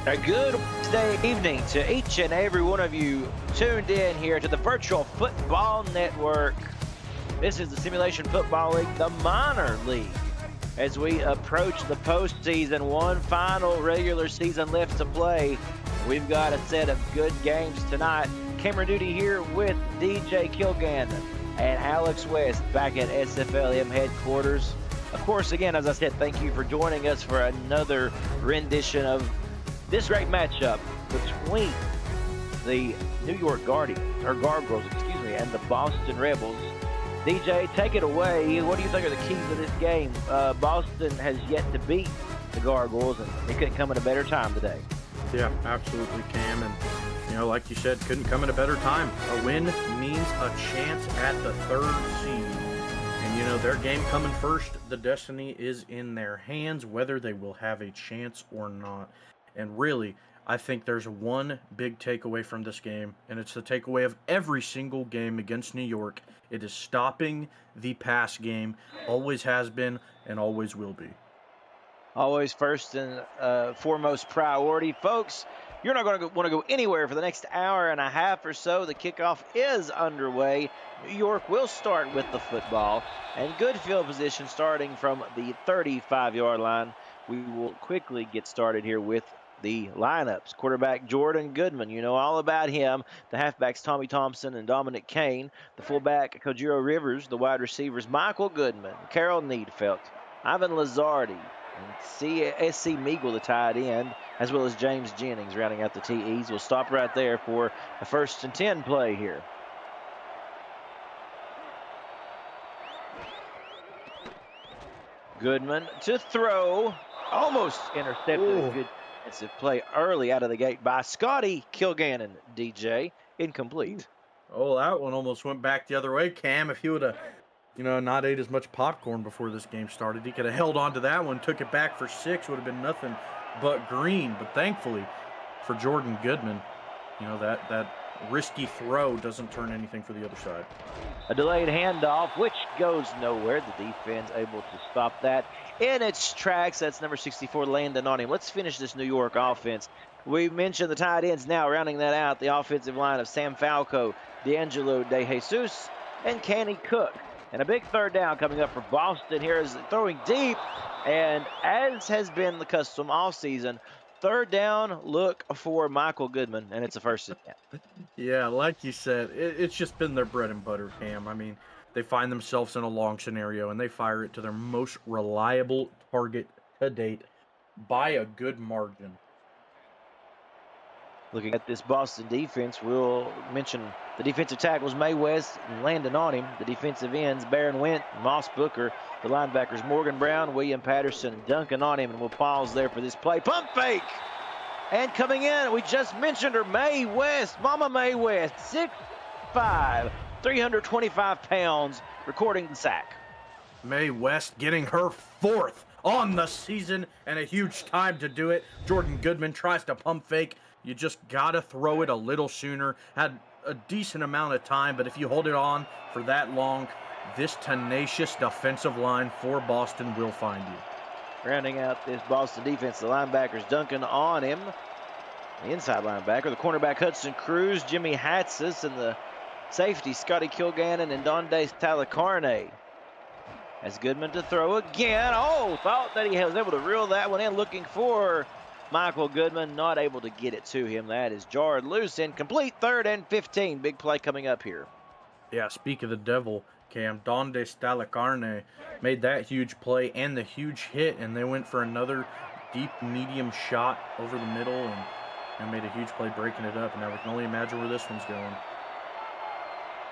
A good Wednesday evening to each and every one of you tuned in here to the Virtual Football Network. This is the Simulation Football League, the minor league, as we approach the postseason. One final regular season left to play. We've got a set of good games tonight. Camera duty here with DJ Kilgannon and Alex West back at SFLm headquarters. Of course, again, as I said, thank you for joining us for another rendition of this great matchup between the New York Gargoyles, and the Boston Rebels. DJ, take it away. What do you think are the keys to this game? Boston has yet to beat the Gargoyles, and it couldn't come at a better time today. Yeah, absolutely, Cam. And, like you said, couldn't come at a better time. A win means a chance at the third seed. And, their game coming first, the destiny is in their hands, whether they will have a chance or not. And really, I think there's one big takeaway from this game, and it's the takeaway of every single game against New York. It is stopping the pass game. Always has been and always will be. Always first and foremost priority. Folks, you're not going to want to go anywhere for the next hour and a half or so. The kickoff is underway. New York will start with the football, and good field position starting from the 35-yard line. We will quickly get started here with the lineups. Quarterback Jordan Goodman, you know all about him. The halfbacks Tommy Thompson and Dominic Kane. The fullback Kojiro Rivers. The wide receivers Michael Goodman, Carol Needfelt, Ivan Lazardi, and SC Meagle, the tight end, as well as James Jennings rounding out the TEs. We'll stop right there for a 1st and 10 play here. Goodman to throw. Almost intercepted. A good defensive play early out of the gate by Scotty Kilgannon, DJ. Incomplete. Oh, that one almost went back the other way, Cam. If he would have, not ate as much popcorn before this game started, he could have held on to that one, took it back for 6, would have been nothing but green. But thankfully for Jordan Goodman, that risky throw doesn't turn anything for the other side. A delayed handoff, which goes nowhere. The defense able to stop that in its tracks. That's number 64, landing on him. Let's finish this New York offense. We mentioned the tight ends now, rounding that out. The offensive line of Sam Falco, D'Angelo De Jesus, and Kenny Cook. And a big 3rd down coming up for Boston. Here is throwing deep. And as has been the custom all season, 3rd down, look for Michael Goodman, and it's a 1st and 10. Yeah, like you said, it's just been their bread and butter, Cam. I mean, they find themselves in a long scenario, and they fire it to their most reliable target to date by a good margin. Looking at this Boston defense, we'll mention the defensive tackles, May West and Landon on him. The defensive ends, Baron Went, Moss Booker. The linebackers, Morgan Brown, William Patterson, and Duncan on him. And we'll pause there for this play. Pump fake! And coming in, we just mentioned her, May West. Mama May West, 6'5", 325 pounds, recording the sack. May West getting her 4th on the season, and a huge time to do it. Jordan Goodman tries to pump fake. You just got to throw it a little sooner. Had a decent amount of time, but if you hold it on for that long, this tenacious defensive line for Boston will find you. Rounding out this Boston defense, the linebackers, Duncan on him. The inside linebacker, the cornerback, Hudson Cruz, Jimmy Hatsis, and the safety, Scotty Kilgannon and Donde Talacarne. As Goodman to throw again. Oh, thought that he was able to reel that one in, looking for Michael Goodman, not able to get it to him. That is jarred loose, incomplete. 3rd and 15. Big play coming up here. Yeah, speak of the devil, Cam. Donde Stalacarne made that huge play and the huge hit, and they went for another deep medium shot over the middle and made a huge play breaking it up. And now we can only imagine where this one's going.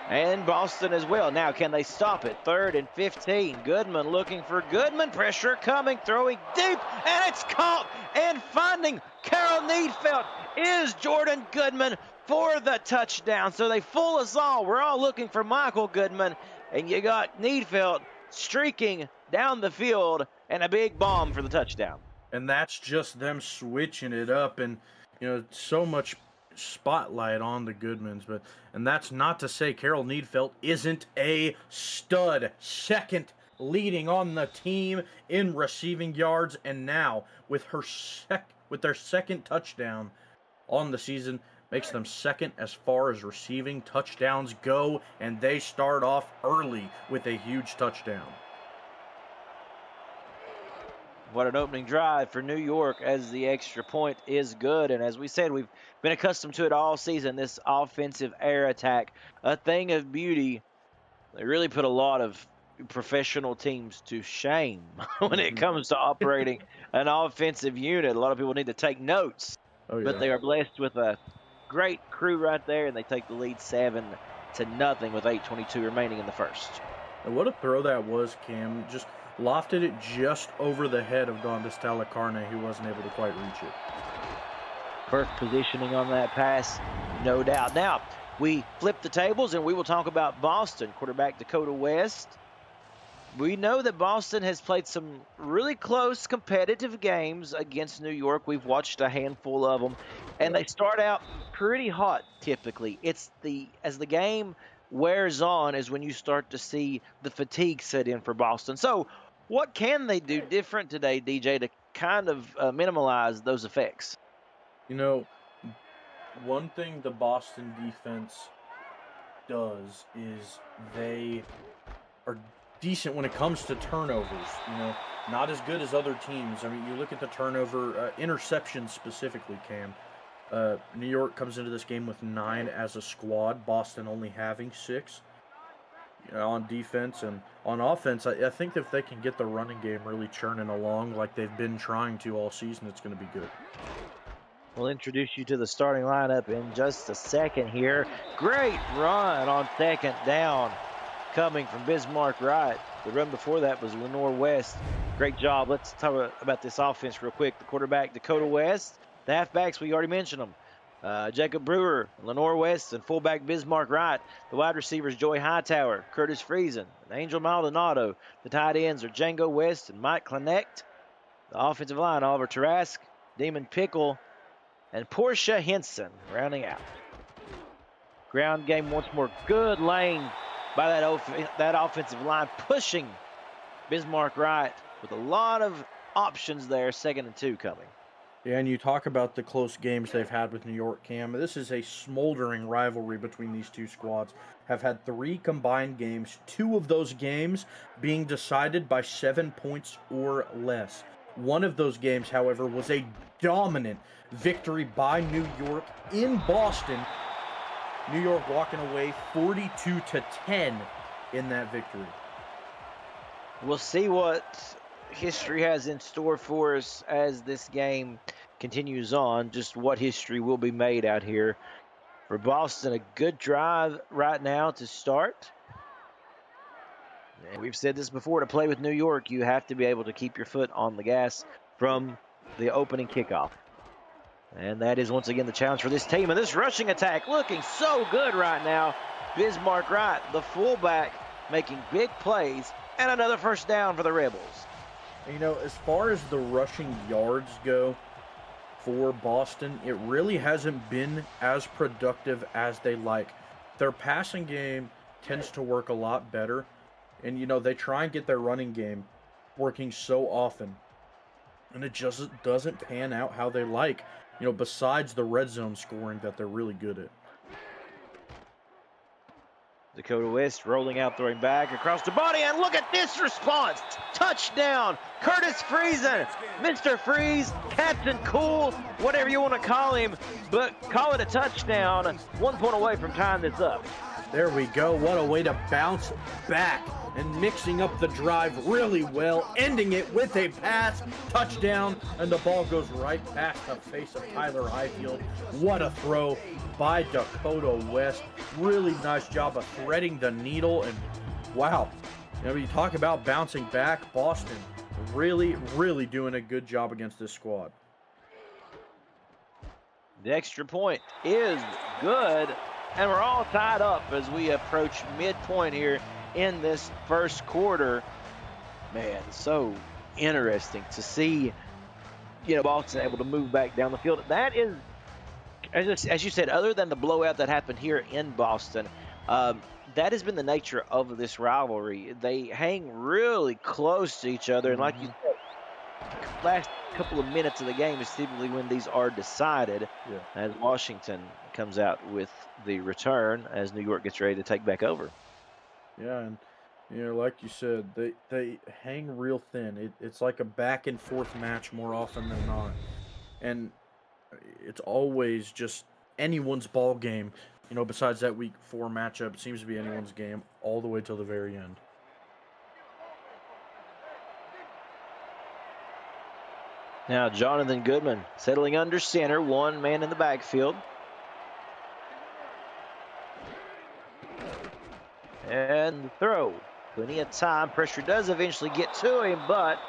And Boston as well. Now, can they stop it? 3rd and 15. Goodman looking for Goodman. Pressure coming, throwing deep, and it's caught. And finding Carol Needfelt is Jordan Goodman for the touchdown. So they fool us all. We're all looking for Michael Goodman, and you got Needfelt streaking down the field and a big bomb for the touchdown. And that's just them switching it up, and so much spotlight on the Goodmans, and that's not to say Carol Needfelt isn't a stud. 2nd leading on the team in receiving yards, and now with her with their second touchdown on the season. Makes them second as far as receiving touchdowns go, and they start off early with a huge touchdown. What an opening drive for New York, as the extra point is good. And as we said, we've been accustomed to it all season, this offensive air attack, a thing of beauty. They really put a lot of professional teams to shame when it comes to operating an offensive unit. A lot of people need to take notes, Oh, yeah. but they are blessed with a great crew right there, and they take the lead 7-0 with 8:22 remaining in the first. And what a throw that was, Cam. Just lofted it just over the head of Gondas Talacarne, who wasn't able to quite reach it. Perfect positioning on that pass, no doubt. Now, we flip the tables, and we will talk about Boston. Quarterback Dakota West. We know that Boston has played some really close competitive games against New York. We've watched a handful of them, and they start out pretty hot typically. As the game wears on is when you start to see the fatigue set in for Boston. So what can they do different today, DJ, to kind of minimize those effects? You know, one thing the Boston defense does is they are decent when it comes to turnovers. Not as good as other teams. I mean, you look at the turnover, interceptions specifically, Cam. New York comes into this game with 9 as a squad, Boston only having 6 on defense. And on offense, I think if they can get the running game really churning along like they've been trying to all season, it's going to be good. We'll introduce you to the starting lineup in just a second here. Great run on second down coming from Bismarck Wright. The run before that was Lenore West. Great job. Let's talk about this offense real quick. The quarterback, Dakota West. The halfbacks, we already mentioned them. Jacob Brewer, Lenore West, and fullback Bismarck Wright. The wide receivers, Joy Hightower, Curtis Friesen, and Angel Maldonado. The tight ends are Django West and Mike Connect. The offensive line, Oliver Tarask, Damon Pickle, and Portia Henson rounding out. Ground game once more. Good lane by that offensive line, pushing Bismarck Wright with a lot of options there. 2nd and 2 coming. Yeah, and you talk about the close games they've had with New York, Cam. This is a smoldering rivalry between these two squads. Have had 3 combined games, 2 of those games being decided by 7 points or less. One of those games, however, was a dominant victory by New York in Boston. New York walking away 42-10 in that victory. We'll see what history has in store for us as this game continues on, just what history will be made out here. For Boston, a good drive right now to start. And we've said this before, to play with New York, you have to be able to keep your foot on the gas from the opening kickoff. And that is once again the challenge for this team. And this rushing attack looking so good right now. Bismarck Wright, the fullback, making big plays, and another first down for the Rebels. As far as the rushing yards go for Boston, it really hasn't been as productive as they like. Their passing game tends to work a lot better. And, they try and get their running game working so often. And it just doesn't pan out how they like. Besides the red zone scoring that they're really good at. Dakota West rolling out, throwing back across the body, and look at this response. Touchdown, Curtis Friesen. Mr. Freeze, Captain Cool, whatever you want to call him, but call it a touchdown. 1 point away from tying this up. There we go. What a way to bounce back and mixing up the drive really well, ending it with a pass, touchdown, and the ball goes right past the face of Tyler Highfield. What a throw by Dakota West. Really nice job of threading the needle, and wow. You talk about bouncing back, Boston really, really doing a good job against this squad. The extra point is good, and we're all tied up as we approach midpoint here in this first quarter. Man, so interesting to see, Boston able to move back down the field. That is, as you said, other than the blowout that happened here in Boston, that has been the nature of this rivalry. They hang really close to each other, and like you said, last couple of minutes of the game is typically when these are decided. Yeah. As Washington comes out with the return as New York gets ready to take back over. Yeah, and like you said, they hang real thin. It's like a back and forth match more often than not, and it's always just anyone's ball game. Besides that week 4 matchup, it seems to be anyone's game all the way till the very end. Now Jonathan Goodman settling under center, one man in the backfield. And the throw. Plenty of time. Pressure does eventually get to him, but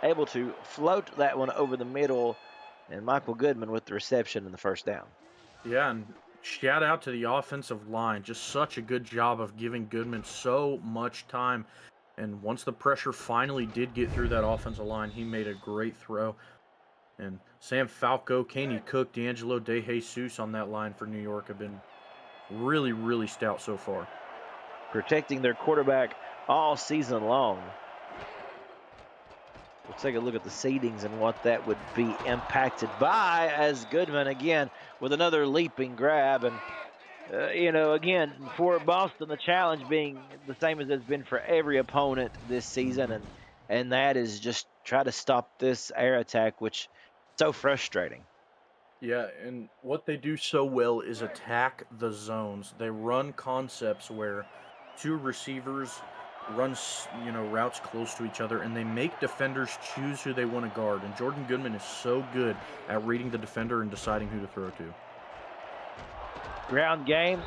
able to float that one over the middle. And Michael Goodman with the reception and the first down. Yeah, and shout out to the offensive line. Just such a good job of giving Goodman so much time. And once the pressure finally did get through that offensive line, he made a great throw. And Sam Falco, Caney Cook, D'Angelo De Jesus on that line for New York have been really, really stout so far. Protecting their quarterback all season long. We'll take a look at the seedings and what that would be impacted by, as Goodman again with another leaping grab. And, again, for Boston, the challenge being the same as it's been for every opponent this season. And that is just try to stop this air attack, which is so frustrating. Yeah, and what they do so well is attack the zones. They run concepts where 2 receivers run, routes close to each other, and they make defenders choose who they want to guard. And Jordan Goodman is so good at reading the defender and deciding who to throw to. Ground game.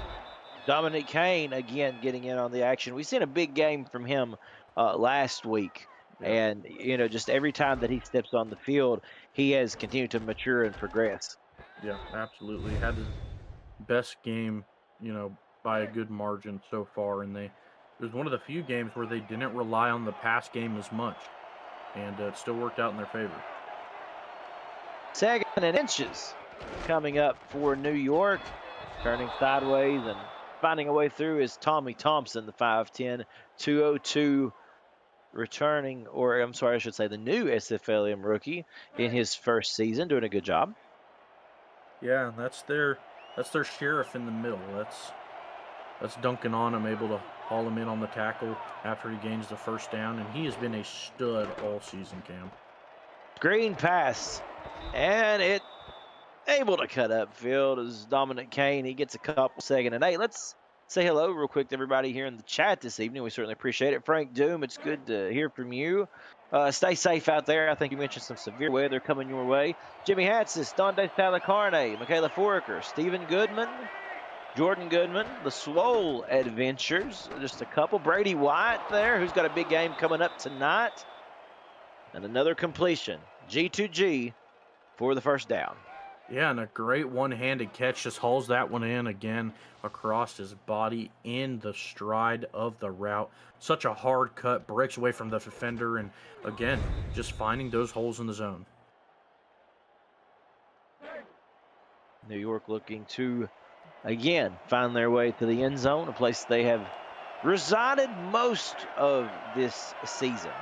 Dominic Kane again getting in on the action. We've seen a big game from him last week. Yeah. And, just every time that he steps on the field, he has continued to mature and progress. Yeah, absolutely. Had his best game, by a good margin so far. And it was one of the few games where they didn't rely on the pass game as much. And it still worked out in their favor. 2nd and inches coming up for New York. Turning sideways and finding a way through is Tommy Thompson, the 5'10", 202 returning, or I'm sorry, I should say the new SFLm rookie in his first season, doing a good job. Yeah, that's their sheriff in the middle. That's Duncan on him, able to haul him in on the tackle after he gains the first down, and he has been a stud all season, Cam. Screen pass, and it able to cut upfield is Dominic Kane. He gets a couple, 2nd and 8. Let's say hello real quick to everybody here in the chat this evening. We certainly appreciate it. Frank Doom, it's good to hear from you. Stay safe out there. I think you mentioned some severe weather coming your way. Jimmy Hatsis, Dante Talacarne, Michaela Foraker, Stephen Goodman, Jordan Goodman, the Swole Adventures, just a couple. Brady White there, who's got a big game coming up tonight. And another completion, G2G for the first down. Yeah, and a great one-handed catch, just hauls that one in again across his body in the stride of the route. Such a hard cut, breaks away from the defender, and again, just finding those holes in the zone. New York looking to, again, find their way to the end zone, a place they have resided most of this season.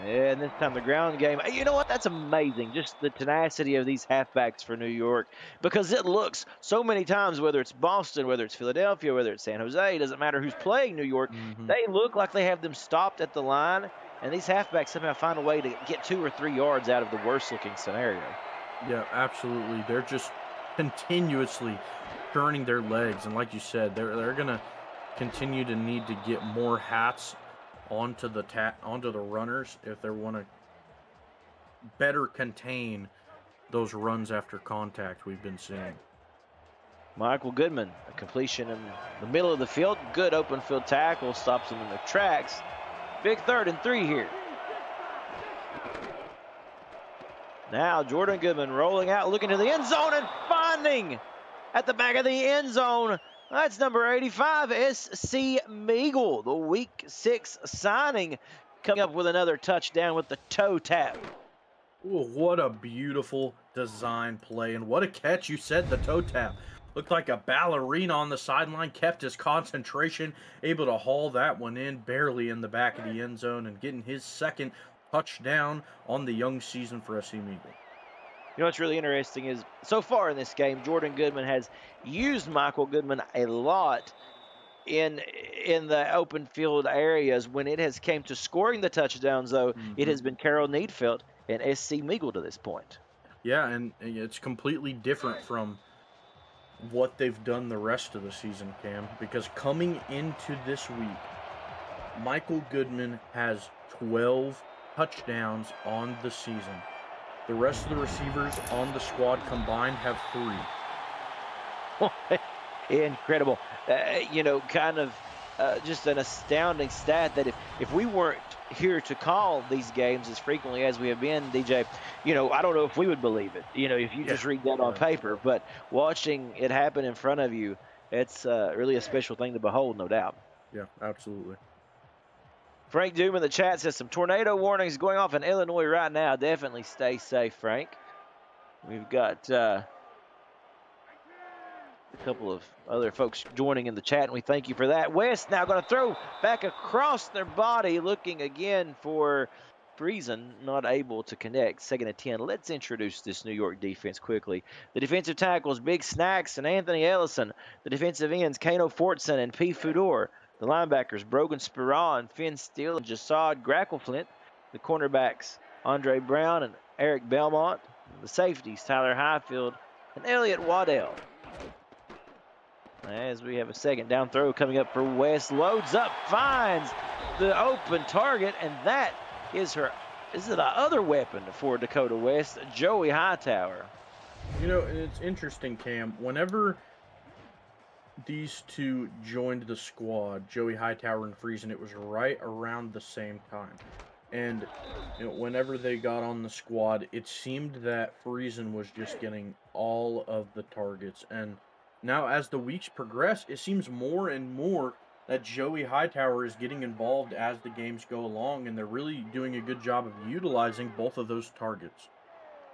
And this time the ground game, you know what? That's amazing. Just the tenacity of these halfbacks for New York, because it looks so many times, whether it's Boston, whether it's Philadelphia, whether it's San Jose, doesn't matter who's playing New York, they look like they have them stopped at the line, and these halfbacks somehow find a way to get 2 or 3 yards out of the worst looking scenario. Yeah, absolutely. They're just continuously turning their legs, and like you said, they're going to continue to need to get more hats onto the runners if they want to better contain those runs after contact we've been seeing. Michael Goodman, a completion in the middle of the field, good open field tackle, stops them in their tracks. Big 3rd and 3 here. Now Jordan Goodman rolling out, looking to the end zone and finding at the back of the end zone. That's number 85, S.C. Meagle, the Week 6 signing, coming up with another touchdown with the toe tap. Ooh, what a beautiful design play, and what a catch. You said the toe tap. Looked like a ballerina on the sideline, kept his concentration, able to haul that one in, barely in the back of the end zone, and getting his second touchdown on the young season for SC Eagle. You know what's really interesting is so far in this game, Jordan Goodman has used Michael Goodman a lot in the open field areas. When it has came to scoring the touchdowns, though, it has been Carroll Needfelt and SC Meagle to this point. Yeah, and it's completely different from what they've done the rest of the season, Cam, because coming into this week, Michael Goodman has 12 touchdowns on the season. The rest of the receivers on the squad combined have 3. Incredible. You know, kind of just an astounding stat that if we weren't here to call these games as frequently as we have been, DJ, you know, I don't know if we would believe it, you know, if you just read that on paper, but watching it happen in front of you, it's really a special thing to behold, no doubt. Yeah, absolutely. Frank Doom in the chat says some tornado warnings going off in Illinois right now. Definitely stay safe, Frank. We've got a couple of other folks joining in the chat, and we thank you for that. West now going to throw back across their body, looking again for Friesen, not able to connect. 2nd and 10. Let's introduce this New York defense quickly. The defensive tackles, Big Snacks and Anthony Ellison. The defensive ends, Kano Fortson and P. Fudor. The linebackers, Brogan Spira and Finn Steele and Jasad Grackleflint. The cornerbacks, Andre Brown and Eric Belmont. The safeties, Tyler Highfield and Elliott Waddell. As we have a second down throw coming up for West, loads up, finds the open target, and that is the other weapon for Dakota West, Joey Hightower. You know, it's interesting, Cam. Whenever these two joined the squad, Joey Hightower and Friesen, it was right around the same time. And you know, whenever they got on the squad, it seemed that Friesen was just getting all of the targets. And now, as the weeks progress, it seems more and more that Joey Hightower is getting involved as the games go along, and they're really doing a good job of utilizing both of those targets.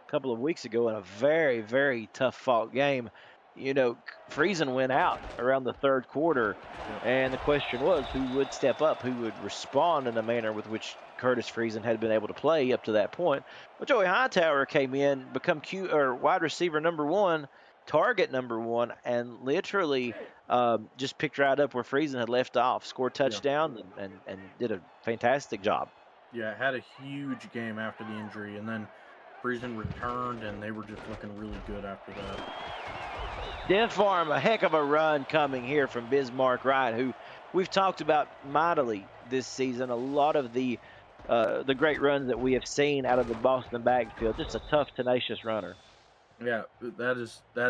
A couple of weeks ago in a very, very tough-fought game, you know, Friesen went out around the third quarter, and the question was who would step up, who would respond in the manner with which Curtis Friesen had been able to play up to that point. But Joey Hightower came in, become wide receiver number 1, target number 1, and literally just picked right up where Friesen had left off, scored touchdown, and did a fantastic job. Yeah, had a huge game after the injury, and then Friesen returned, and they were just looking really good after that. Death Farm, a heck of a run coming here from Bismarck Wright, who we've talked about mightily this season. A lot of the great runs that we have seen out of the Boston backfield. Just a tough, tenacious runner. Yeah, that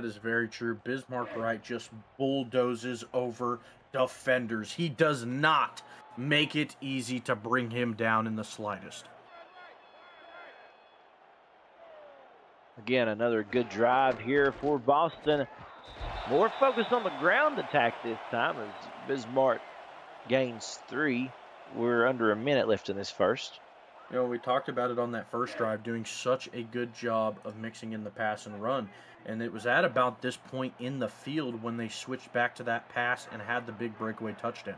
is very true. Bismarck Wright just bulldozes over defenders. He does not make it easy to bring him down in the slightest. Again, another good drive here for Boston. More focused on the ground attack this time as Bismarck gains 3. We're under a minute left in this first. You know, we talked about it on that first drive, doing such a good job of mixing in the pass and run. And it was at about this point in the field when they switched back to that pass and had the big breakaway touchdown.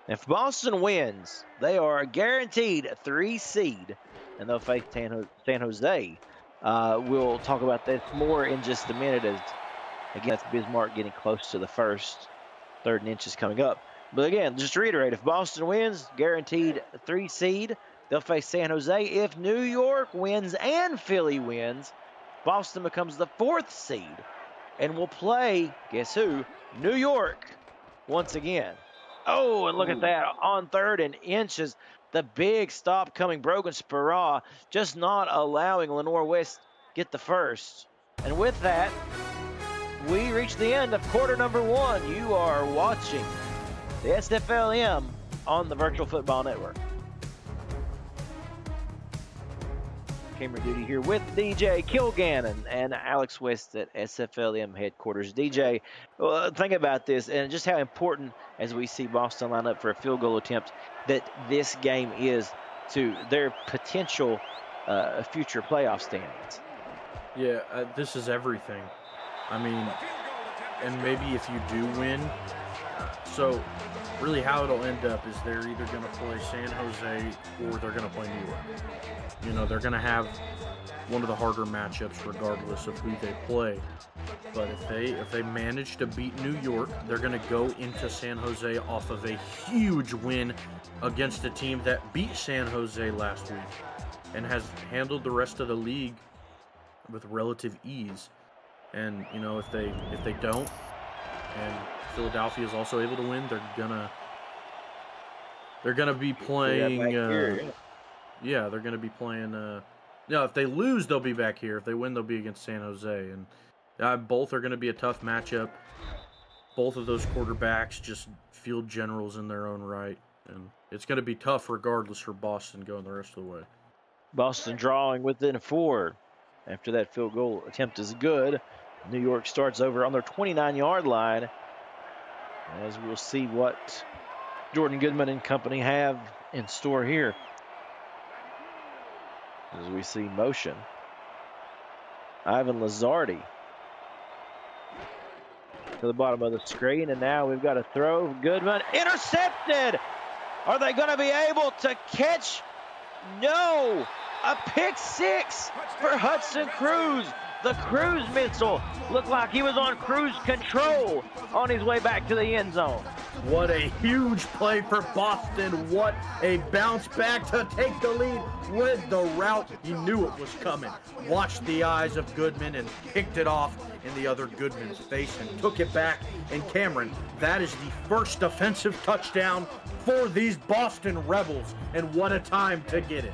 If Boston wins, they are a guaranteed 3 seed, and they'll face San Jose. We'll talk about this more in just a minute as, again, that's Bismarck getting close to the first. 3rd and inches coming up. But again, just to reiterate, if Boston wins, guaranteed 3 seed, they'll face San Jose. If New York wins and Philly wins, Boston becomes the 4th seed and will play, guess who? New York once again. Oh, and look at that. On 3rd and inches, the big stop coming. Brogan Spira just not allowing Lenore West get the first. And with that, we reach the end of quarter number 1. You are watching the SFLm on the Virtual Football Network. Camera duty here with DJ Kilgannon and Alex West at SFLm headquarters. DJ, think about this and just how important, as we see Boston line up for a field goal attempt, that this game is to their potential future playoff standings. Yeah, this is everything. I mean, and maybe if you do win, so really how it'll end up is they're either going to play San Jose or they're going to play New York. You know, they're going to have one of the harder matchups regardless of who they play. But if they manage to beat New York, they're going to go into San Jose off of a huge win against a team that beat San Jose last week and has handled the rest of the league with relative ease. And you know, if they don't, and Philadelphia is also able to win, they're gonna be playing. Yeah, they're gonna be playing. If they lose, they'll be back here. If they win, they'll be against San Jose, and both are gonna be a tough matchup. Both of those quarterbacks just field generals in their own right, and it's gonna be tough regardless for Boston going the rest of the way. Boston drawing within 4 after that field goal attempt is good. New York starts over on their 29-yard line, as we'll see what Jordan Goodman and company have in store here. As we see motion, Ivan Lazardi to the bottom of the screen, and now we've got a throw. Goodman intercepted. Are they going to be able to catch? No. A pick six for Hudson Cruz. The Cruz missile looked like he was on cruise control on his way back to the end zone. What a huge play for Boston. What a bounce back to take the lead with the route. He knew it was coming. Watched the eyes of Goodman and picked it off in the other Goodman's face and took it back. And Cameron, that is the first offensive touchdown for these Boston Rebels. And what a time to get it.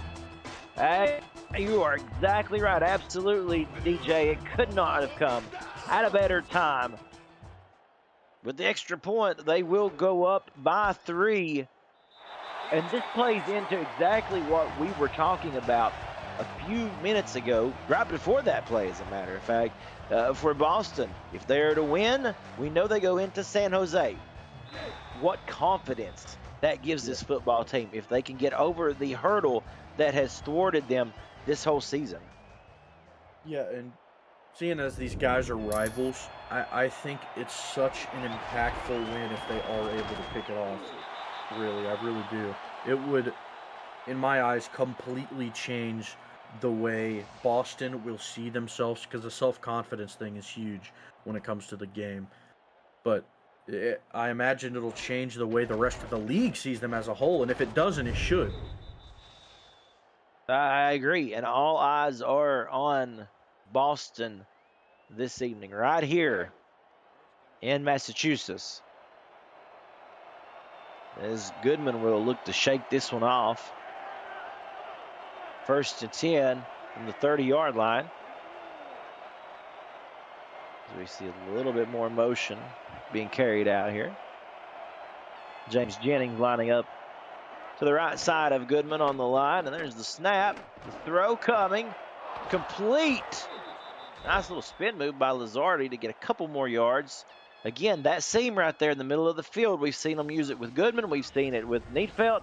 Hey, you are exactly right. Absolutely, DJ. It could not have come at a better time. With the extra point, they will go up by 3. And this plays into exactly what we were talking about a few minutes ago, right before that play, as a matter of fact, for Boston. If they're to win, we know they go into San Jose. What confidence that gives this football team if they can get over the hurdle that has thwarted them this whole season. Yeah, and seeing as these guys are rivals, I think it's such an impactful win if they are able to pick it off. Really, I really do. It would, in my eyes, completely change the way Boston will see themselves, because the self-confidence thing is huge when it comes to the game. But I imagine it'll change the way the rest of the league sees them as a whole, and if it doesn't, it should. I agree, and all eyes are on Boston this evening, right here in Massachusetts, as Goodman will look to shake this one off. 1st and 10 from the 30-yard line. As we see a little bit more motion being carried out here. James Jennings lining up to the right side of Goodman on the line, and there's the snap. The throw coming. Complete. Nice little spin move by Lazardi to get a couple more yards. Again, that seam right there in the middle of the field, we've seen them use it with Goodman. We've seen it with Neatfelt,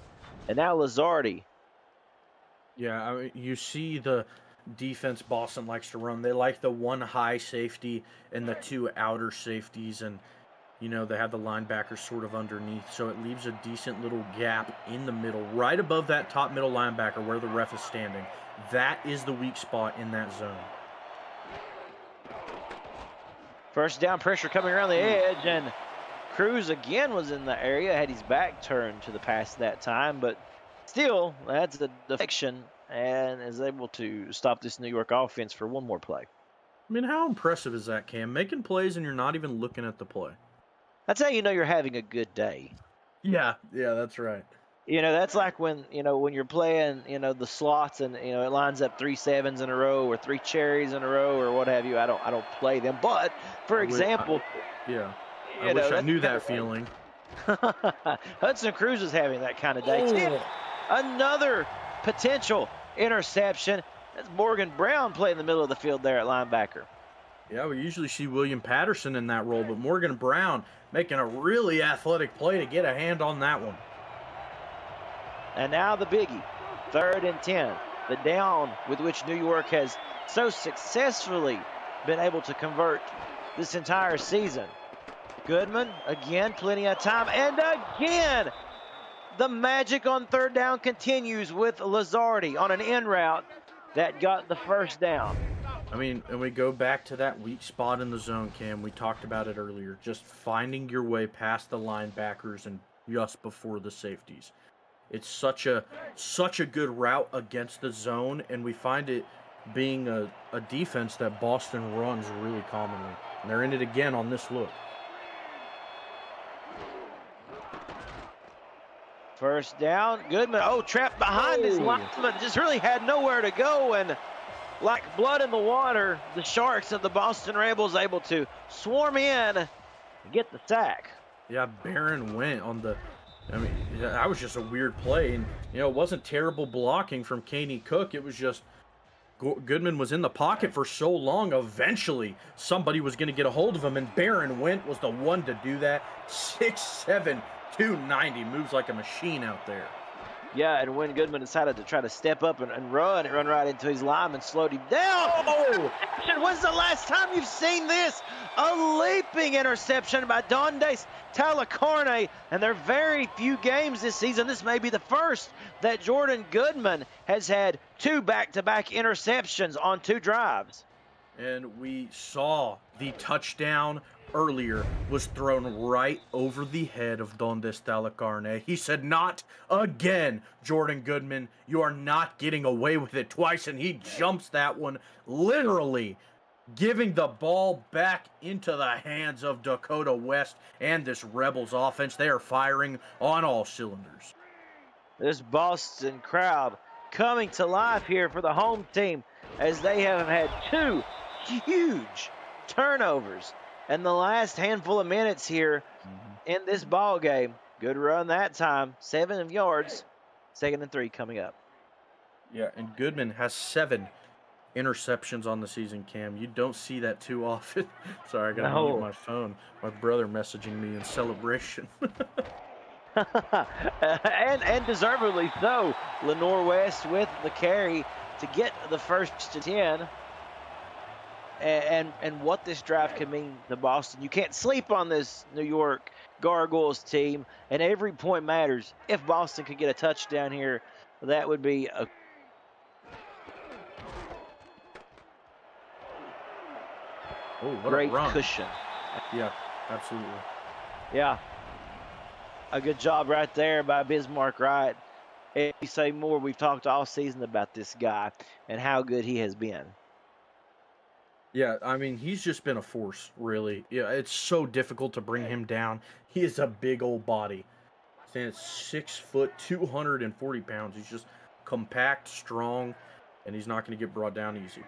and now Lazardi. Yeah, I mean, you see the defense Boston likes to run. They like the one high safety and the 2 outer safeties, and you know, they have the linebackers sort of underneath, so it leaves a decent little gap in the middle, right above that top middle linebacker where the ref is standing. That is the weak spot in that zone. First down pressure coming around the edge, and Cruz again was in the area, had his back turned to the pass that time, but still, that's a deflection and is able to stop this New York offense for one more play. I mean, how impressive is that, Cam? Making plays and you're not even looking at the play. That's how you know you're having a good day. Yeah, that's right. You know, that's like when you're playing, the slots and, it lines up 3 sevens in a row or 3 cherries in a row or what have you. I don't play them. But, for example. I wish I knew that feeling. Hudson Cruz is having that kind of day. Another potential interception. That's Morgan Brown playing in the middle of the field there at linebacker. Yeah, we usually see William Patterson in that role, but Morgan Brown making a really athletic play to get a hand on that one. And now the biggie, 3rd and 10 the down with which New York has so successfully been able to convert this entire season. Goodman, again, plenty of time, and again, the magic on third down continues with Lazardi on an in route that got the first down. I mean, and we go back to that weak spot in the zone, Cam. We talked about it earlier. Just finding your way past the linebackers and just before the safeties. It's such a good route against the zone, and we find it being a defense that Boston runs really commonly. And they're in it again on this look. First down, Goodman, trapped behind his lineman, just really had nowhere to go, and like blood in the water, the Sharks of the Boston Rebels able to swarm in and get the sack. Yeah, Barron went on the, I mean, that was just a weird play, and, it wasn't terrible blocking from Caney Cook, it was just Goodman was in the pocket for so long, eventually somebody was going to get a hold of him, and Barron Went was the one to do that. 6'7", 290, moves like a machine out there. Yeah, and when Goodman decided to try to step up and run right into his lineman, slowed him down. Oh! When's the last time you've seen this? A leaping interception by Dondace Talacarne, and there are very few games this season. This may be the first that Jordan Goodman has had 2 back-to-back interceptions on 2 drives. And we saw the touchdown earlier was thrown right over the head of Dondace Talacarne. He said, "Not again, Jordan Goodman. You are not getting away with it twice." And he jumps that one, literally giving the ball back into the hands of Dakota West and this Rebels offense. They are firing on all cylinders. This Boston crowd coming to life here for the home team as they have had 2 huge turnovers in the last handful of minutes here in this ball game. Good run that time, 7 yards, 2nd and 3 coming up. Yeah, and Goodman has 7 interceptions on the season, Cam. You don't see that too often. Sorry, I got to mute my phone. My brother messaging me in celebration. and deservedly so. Lenore West with the carry to get the first to 10. And what this drive can mean to Boston. You can't sleep on this New York Gargoyles team, and every point matters. If Boston could get a touchdown here, that would be a great cushion. Yeah, absolutely. Yeah. A good job right there by Bismarck Wright. If you say more, we've talked all season about this guy and how good he has been. Yeah, I mean, he's just been a force, really. Yeah, it's so difficult to bring him down. He is a big old body. Standing at 6 foot, 240 pounds. He's just compact, strong, and he's not going to get brought down easy.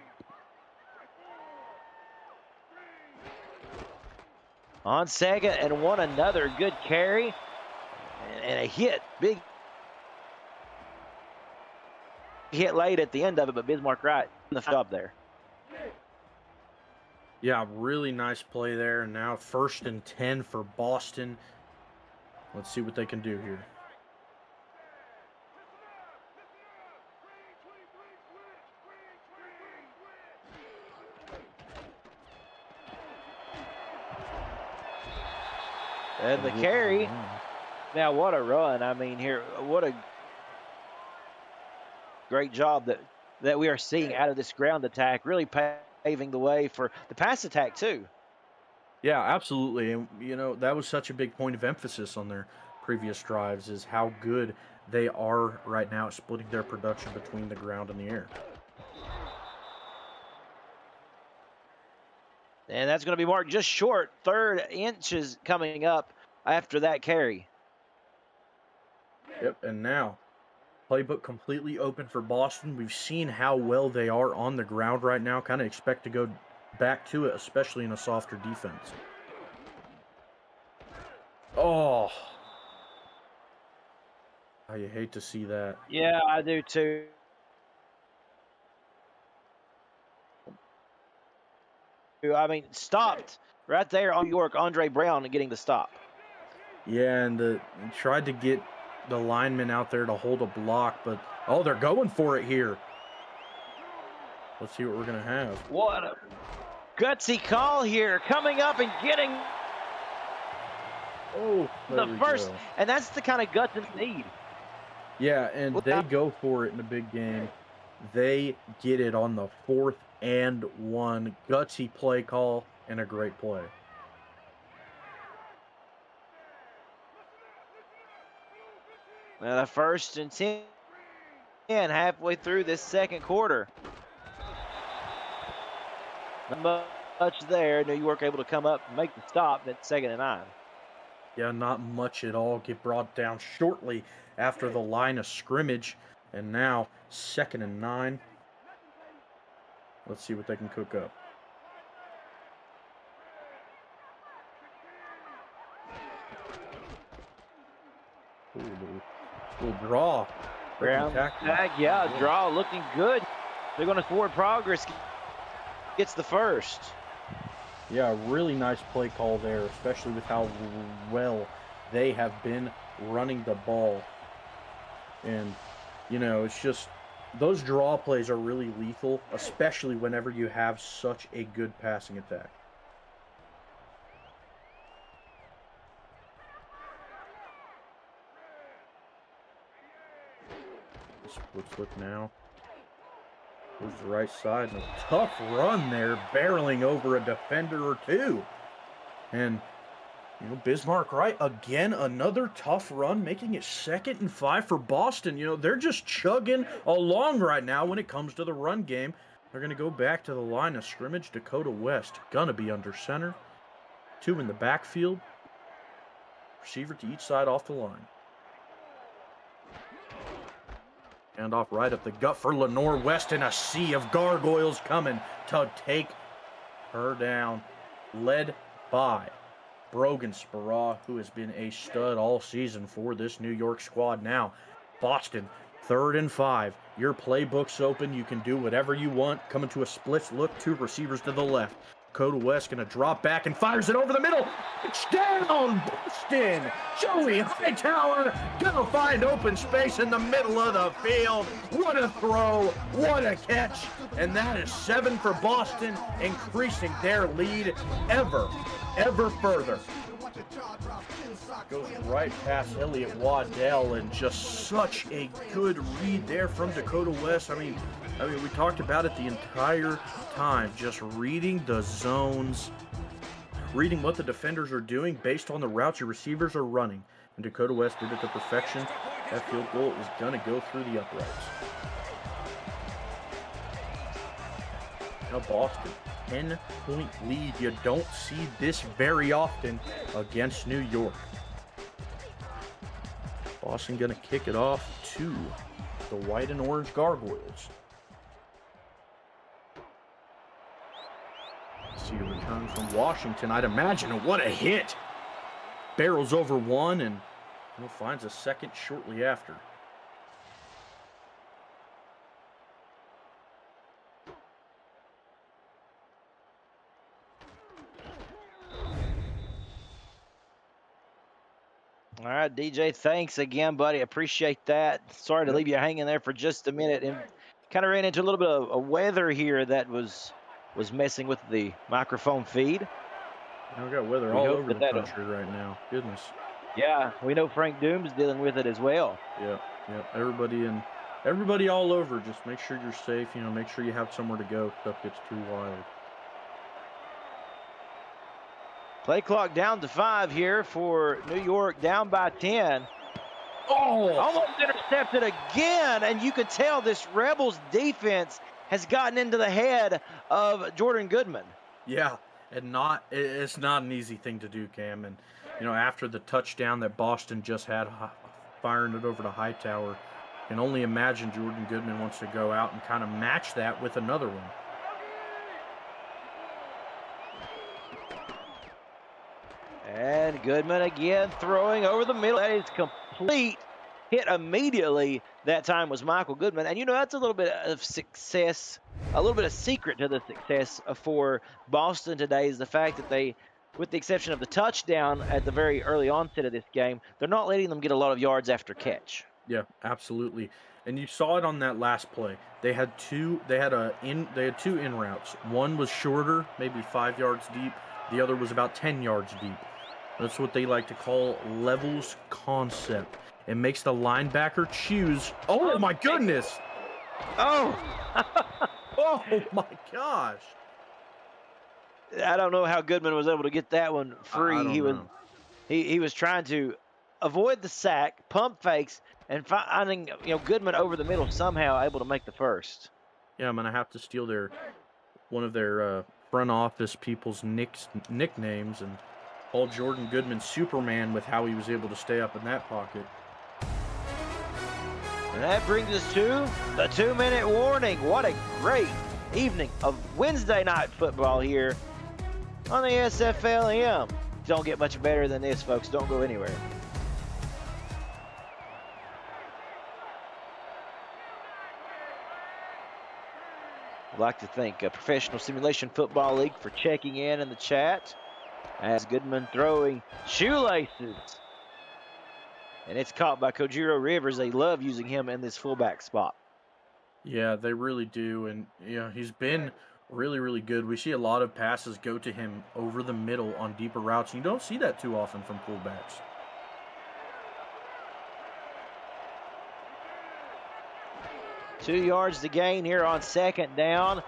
On second and 1, another good carry and a hit. Big hit late at the end of it, but Bismarck Wright in the job there. Yeah, really nice play there. And now 1st and 10 for Boston. Let's see what they can do here. And the carry. Now, what a run. I mean, here, what a great job that we are seeing out of this ground attack, really paving the way for the pass attack, too. Yeah, absolutely. And, that was such a big point of emphasis on their previous drives is how good they are right now at splitting their production between the ground and the air. And that's going to be marked just short. 3rd inches coming up after that carry. Yep, and now playbook completely open for Boston. We've seen how well they are on the ground right now. Kind of expect to go back to it, especially in a softer defense. Oh, you hate to see that. Yeah, I do too. I mean, stopped right there on New York. Andre Brown getting the stop. Yeah, and tried to get the lineman out there to hold a block, but they're going for it here. Let's see what we're going to have. What a gutsy call here, coming up and getting the first. And that's the kind of guts that they need. Yeah, and they go for it in a big game. They get it on the 4th and 1. Gutsy play call and a great play. The 1st and 10 halfway through this second quarter. Not much there. New York able to come up and make the stop at 2nd and 9. Yeah, not much at all. Get brought down shortly after the line of scrimmage. And now 2nd and 9. Let's see what they can cook up. Ooh, little draw. Ground tag, yeah, draw looking good. They're going to forward progress. Gets the first. Yeah, really nice play call there, especially with how well they have been running the ball. And, you know, it's just, those draw plays are really lethal, especially whenever you have such a good passing attack. Split slip now. Goes the right side, and a tough run there, barreling over a defender or two. And, you know, Bismarck right again, another tough run, making it 2nd and 5 for Boston. You know, they're just chugging along right now when it comes to the run game. They're going to go back to the line of scrimmage. Dakota West gonna be under center. 2 in the backfield. Receiver to each side off the line. Hand off right up the gut for Lenore West, and a sea of gargoyles coming to take her down. Led by Brogan Speraw, who has been a stud all season for this New York squad. Now, Boston, 3rd and 5. Your playbook's open. You can do whatever you want. Coming to a split look, 2 receivers to the left. Dakota West going to drop back and fires it over the middle. Touchdown, Boston! Joey Hightower going to find open space in the middle of the field. What a throw, what a catch. And that is 7 for Boston, increasing their lead ever further. Goes right past Elliott Waddell, and just such a good read there from Dakota West. I mean, we talked about it the entire time, just reading the zones, reading what the defenders are doing based on the routes your receivers are running. And Dakota West did it to perfection. That field goal is going to go through the uprights. Now Boston, 10-point lead. You don't see this very often against New York. Boston going to kick it off to the white and orange Gargoyles. See a return from Washington, I'd imagine. And what a hit! Barrels over one and finds a second shortly after. All right, DJ, thanks again, buddy. Appreciate that. Sorry to leave you hanging there for just a minute. And kind of ran into a little bit of a weather here that was messing with the microphone feed. We got weather all over the country right now. Goodness. Yeah, we know Frank Doom's dealing with it as well. Yeah. Everybody all over. Just make sure you're safe. You know, make sure you have somewhere to go if stuff gets too wild. Play clock down to 5 here for New York, down by 10. Oh! Almost intercepted again, and you could tell this Rebels defense has gotten into the head of Jordan Goodman. Yeah, and it's not an easy thing to do, Cam. And, you know, after the touchdown that Boston just had, firing it over to Hightower, you can only imagine Jordan Goodman wants to go out and kind of match that with another one. And Goodman again throwing over the middle. That is complete. Hit immediately. That time was Michael Goodman. And, you know, that's a little bit of success, a little bit of secret to the success for Boston today is the fact that they, with the exception of the touchdown at the very early onset of this game, they're not letting them get a lot of yards after catch. Yeah, absolutely. And you saw it on that last play. They had two in routes. One was shorter, maybe 5 yards deep. The other was about 10 yards deep. That's what they like to call levels concept. It makes the linebacker choose. Oh my goodness! Oh, Oh my gosh! I don't know how Goodman was able to get that one I free. don't know. He was trying to avoid the sack, pump fakes, and finding Goodman over the middle, somehow able to make the first. Yeah, I'm gonna have to steal one of their front office people's nicknames and call Jordan Goodman Superman with how he was able to stay up in that pocket. And that brings us to the 2-minute warning. What a great evening of Wednesday night football here on the SFLm. Don't get much better than this, folks. Don't go anywhere. I'd like to thank Professional Simulation Football League for checking in the chat as Goodman throwing shoelaces. And it's caught by Kojiro Rivers. They love using him in this fullback spot. Yeah, they really do, and he's been really, really good. We see a lot of passes go to him over the middle on deeper routes, and you don't see that too often from fullbacks. 2 yards to gain here on second down,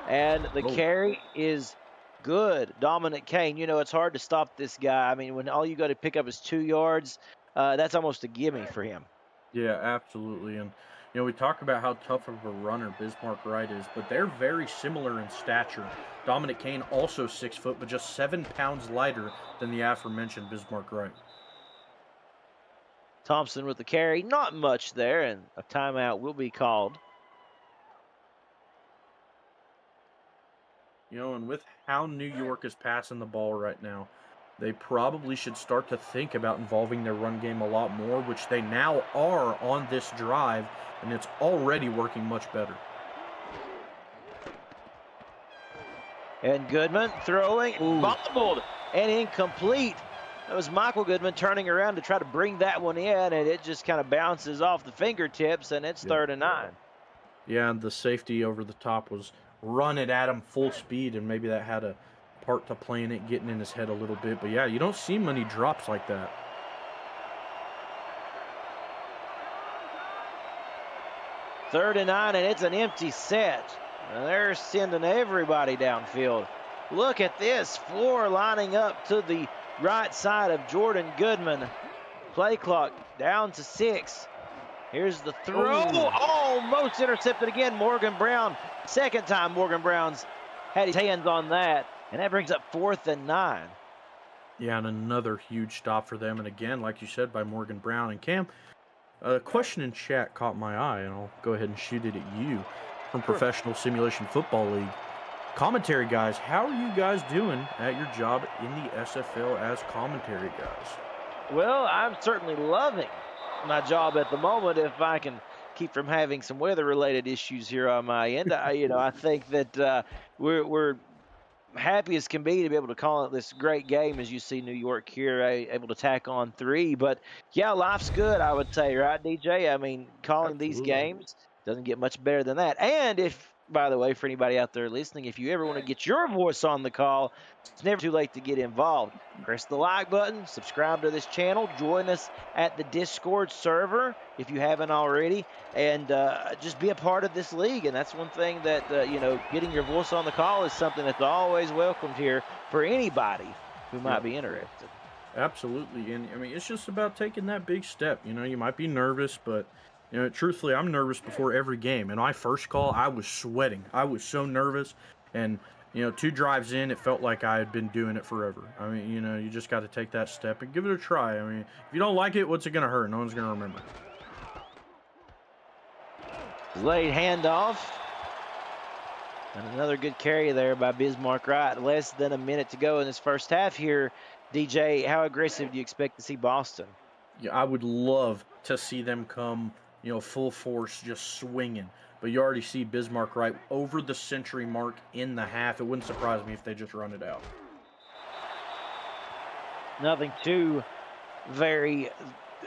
and the carry is good. Dominic Kane, it's hard to stop this guy. I mean, when all you got to pick up is 2 yards, that's almost a gimme for him. Yeah, absolutely, and we talk about how tough of a runner Bismarck Wright is, but they're very similar in stature. Dominic Kane also 6 foot, but just 7 pounds lighter than the aforementioned Bismarck Wright. Thompson with the carry, not much there, and a timeout will be called. And with how New York is passing the ball right now, they probably should start to think about involving their run game a lot more, which they now are on this drive, and it's already working much better. And Goodman throwing, bobbled, and incomplete. That was Michael Goodman turning around to try to bring that one in, and it just kind of bounces off the fingertips, and it's 3rd and 9. Yeah, and the safety over the top was run it at him full speed, and maybe that had a part to play in it, getting in his head a little bit. But yeah, you don't see many drops like that. Third and 9, and it's an empty set. And they're sending everybody downfield. Look at this, floor lining up to the right side of Jordan Goodman. Play clock down to 6. Here's the throw. Almost intercepted again. Morgan Brown. Second time Morgan Brown's had his hands on that. And that brings up 4th and 9. Yeah, and another huge stop for them. And again, like you said, by Morgan Brown. And Cam, a question in chat caught my eye, and I'll go ahead and shoot it at you from Professional Simulation Football League. Commentary guys, how are you guys doing at your job in the SFL as commentary guys? Well, I'm certainly loving my job at the moment if I can keep from having some weather-related issues here on my end. I think that we're happy as can be to be able to call it this great game as you see New York here able to tack on 3. But, yeah, life's good, I would say, right, DJ? I mean, calling these games doesn't get much better than that. And if, by the way, for anybody out there listening, if you ever want to get your voice on the call, it's never too late to get involved. Press the like button, subscribe to this channel, join us at the Discord server if you haven't already, and just be a part of this league. And that's one thing that, getting your voice on the call is something that's always welcomed here for anybody who might be interested. Absolutely. And, I mean, it's just about taking that big step. You might be nervous, but truthfully, I'm nervous before every game. And my first call, I was sweating. I was so nervous. And, 2 drives in, it felt like I had been doing it forever. I mean, you just got to take that step and give it a try. I mean, if you don't like it, what's it going to hurt? No one's going to remember. Late handoff. And another good carry there by Bismarck Wright. Less than a minute to go in this first half here. DJ, how aggressive do you expect to see Boston? Yeah, I would love to see them come, full force, just swinging. But you already see Bismarck Wright over the century mark in the half. It wouldn't surprise me if they just run it out. Nothing too very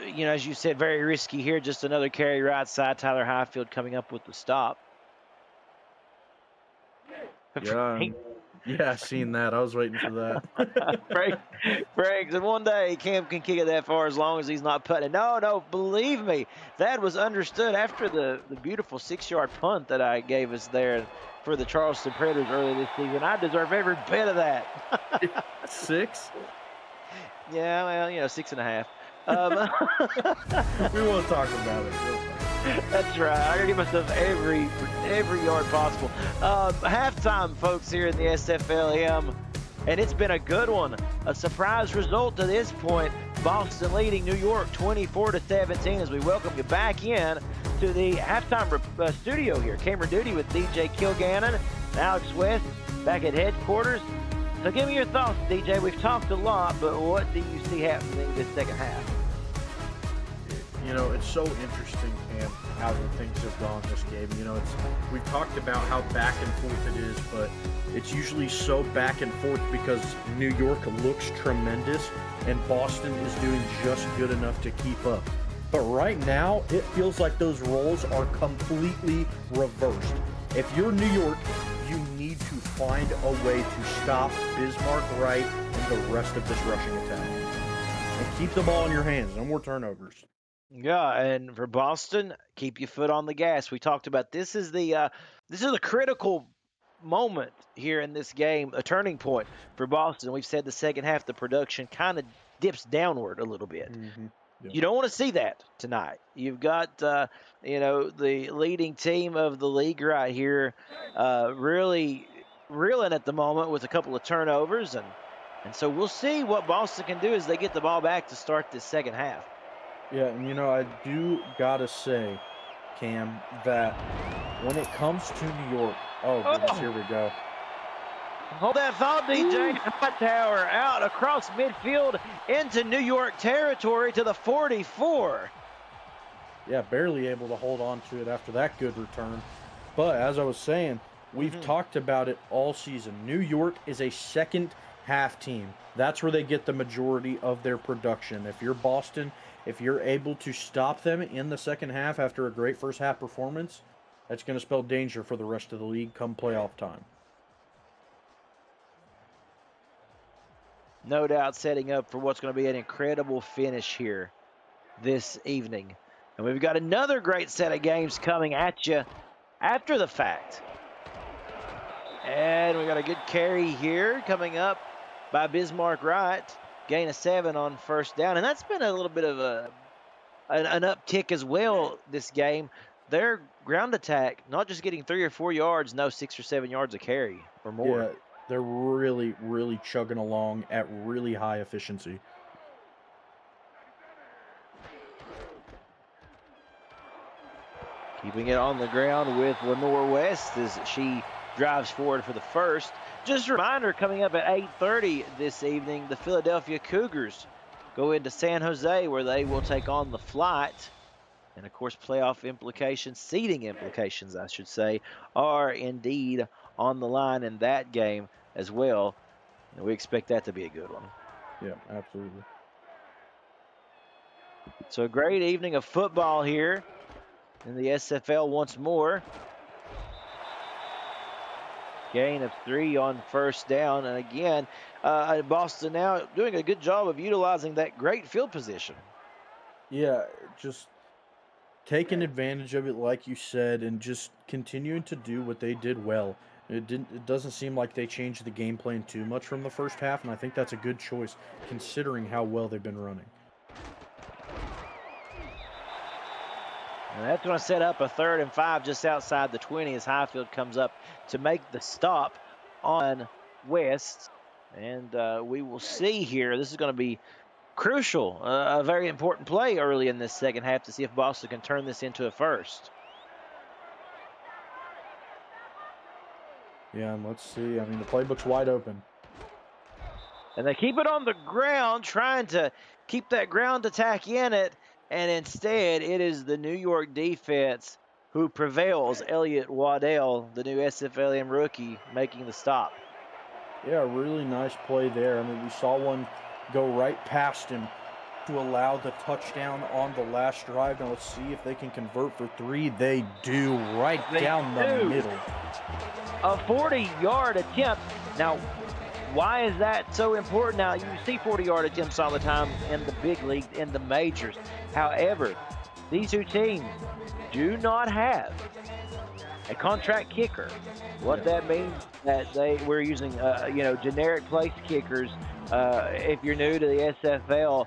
you know, as you said, very risky here. Just another carry right side. Tyler Highfield coming up with the stop. Yeah, yeah, I seen that. I was waiting for that. Franks, and one day Cam can kick it that far as long as he's not putting. No, believe me, that was understood after the beautiful 6-yard punt that I gave us there for the Charleston Predators early this season. I deserve every bit of that. 6? Yeah, well, you know, 6.5. We won't talk about it. That's right. I gotta give myself every yard possible. Halftime, folks, here in the SFLm, and it's been a good one. A surprise result to this point. Boston leading New York 24-17 as we welcome you back in to the halftime studio here. Cameron Duty with DJ Kilgannon and Alex West back at headquarters. So give me your thoughts, DJ. We've talked a lot, but what do you see happening this second half? You know, it's so interesting, Cam, how the things have gone this game. You know, we've talked about how back and forth it is, but it's usually so back and forth because New York looks tremendous and Boston is doing just good enough to keep up. But right now, it feels like those roles are completely reversed. If you're New York, you need to find a way to stop Bismarck Wright and the rest of this rushing attack. And keep the ball in your hands. No more turnovers. Yeah, and for Boston, keep your foot on the gas. We talked about this is a critical moment here in this game, a turning point for Boston. We've said the second half, the production kind of dips downward a little bit. Mm-hmm. Yep. You don't want to see that tonight. You've got, you know, the leading team of the league right here, really reeling at the moment with a couple of turnovers, and so we'll see what Boston can do as they get the ball back to start this second half. Yeah, and you know, I do gotta say, Cam, that when it comes to New York, oh goodness, here we go. Hold that thought, DJ. Hightower out across midfield into New York territory to the 44. Yeah, barely able to hold on to it after that good return. But as I was saying, we've talked about it all season. New York is a second half team. That's where they get the majority of their production. If you're Boston, if you're able to stop them in the second half after a great first half performance, that's going to spell danger for the rest of the league come playoff time. No doubt setting up for what's going to be an incredible finish here this evening. And we've got another great set of games coming at you after the fact. And we got a good carry here coming up by Bismarck Wright. Gain of 7 on first down. And that's been a little bit of an uptick as well this game. Their ground attack, not just getting 3 or 4 yards, no 6 or 7 yards a carry or more. Yeah, they're really, really chugging along at really high efficiency. Keeping it on the ground with Lenore West as she drives forward for the first. Just a reminder, coming up at 8:30 this evening, the Philadelphia Cougars go into San Jose where they will take on the Flight. And, of course, playoff implications, seeding implications, I should say, are indeed on the line in that game as well. And we expect that to be a good one. Yeah, absolutely. So a great evening of football here in the SFL once more. Gain of 3 on first down. And again, Boston now doing a good job of utilizing that great field position. Yeah, just taking advantage of it, like you said, and just continuing to do what they did well. It doesn't seem like they changed the game plan too much from the first half, and I think that's a good choice considering how well they've been running. And that's going to set up a 3rd and 5 just outside the 20 as Highfield comes up to make the stop on West. And we will see here. This is going to be crucial, a very important play early in this second half to see if Boston can turn this into a first. Yeah, and let's see. I mean, the playbook's wide open. And they keep it on the ground, trying to keep that ground attack in it. And instead, it is the New York defense who prevails. Elliott Waddell, the new SFLm rookie, making the stop. Yeah, really nice play there. I mean, we saw one go right past him, to allow the touchdown on the last drive. Now let's see if they can convert for 3. They do, right They down the do. middle. A 40-yard attempt. Now, why is that so important? Now, you see 40-yard attempts all the time in the big leagues, in the majors. However, these two teams do not have a contract kicker. What that means that we're using generic place kickers. If you're new to the SFL,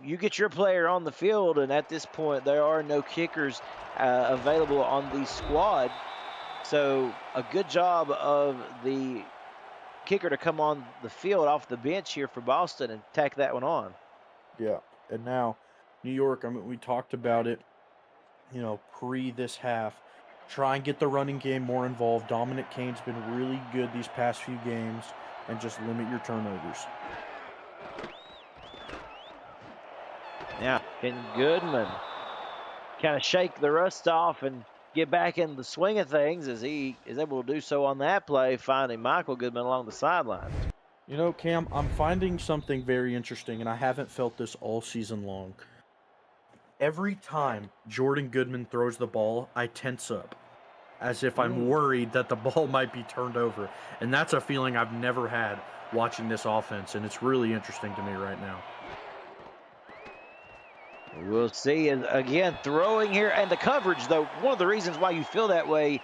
you get your player on the field, and at this point there are no kickers available on the squad. So a good job of the kicker to come on the field off the bench here for Boston and tack that one on. Yeah, and now New York, I mean, we talked about it, pre this half. Try and get the running game more involved. Dominic Kane's been really good these past few games, and just limit your turnovers. Now, can Goodman kind of shake the rust off and get back in the swing of things as he is able to do so on that play, finding Michael Goodman along the sideline? Cam, I'm finding something very interesting, and I haven't felt this all season long. Every time Jordan Goodman throws the ball, I tense up, as if I'm worried that the ball might be turned over. And that's a feeling I've never had watching this offense, and it's really interesting to me right now. We'll see. Again, throwing here, and the coverage, though, one of the reasons why you feel that way,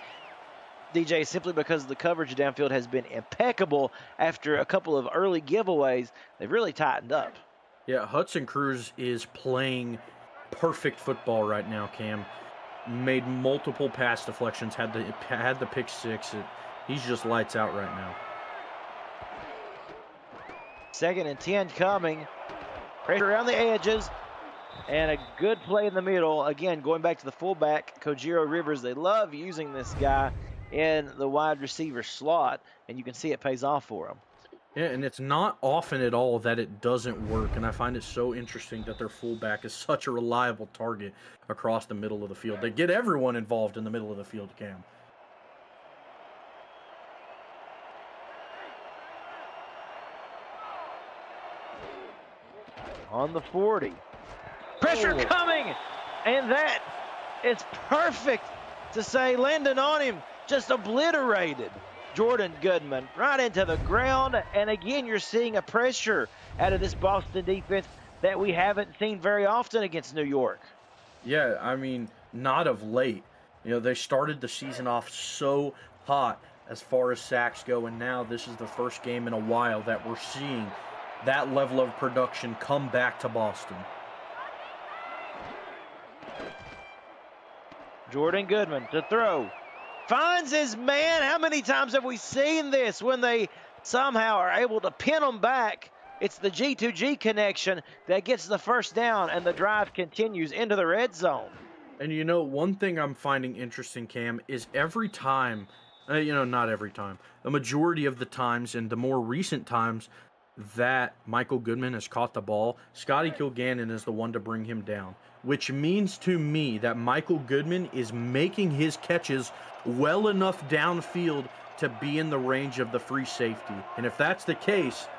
DJ, is simply because the coverage downfield has been impeccable after a couple of early giveaways. They've really tightened up. Yeah, Hudson Cruz is playing perfect football right now, Cam. Made multiple pass deflections, had the pick six. He's just lights out right now. 2nd and 10 coming. Pressure around the edges. And a good play in the middle. Again, going back to the fullback, Kojiro Rivers. They love using this guy in the wide receiver slot, and you can see it pays off for them. Yeah, and it's not often at all that it doesn't work, and I find it so interesting that their fullback is such a reliable target across the middle of the field. They get everyone involved in the middle of the field, Cam. On the 40. Pressure coming, and that is perfect to say landing on him, just obliterated Jordan Goodman right into the ground. And again, you're seeing a pressure out of this Boston defense that we haven't seen very often against New York. Yeah, I mean, not of late. They started the season off so hot as far as sacks go, and now this is the first game in a while that we're seeing that level of production come back to Boston. Jordan Goodman to throw. Finds his man. How many times have we seen this when they somehow are able to pin them back? It's the G2G connection that gets the first down, and the drive continues into the red zone. And one thing I'm finding interesting, Cam, is every time, not every time, the majority of the times and the more recent times that Michael Goodman has caught the ball, Scotty Kilgannon is the one to bring him down, which means to me that Michael Goodman is making his catches well enough downfield to be in the range of the free safety. And if that's the case,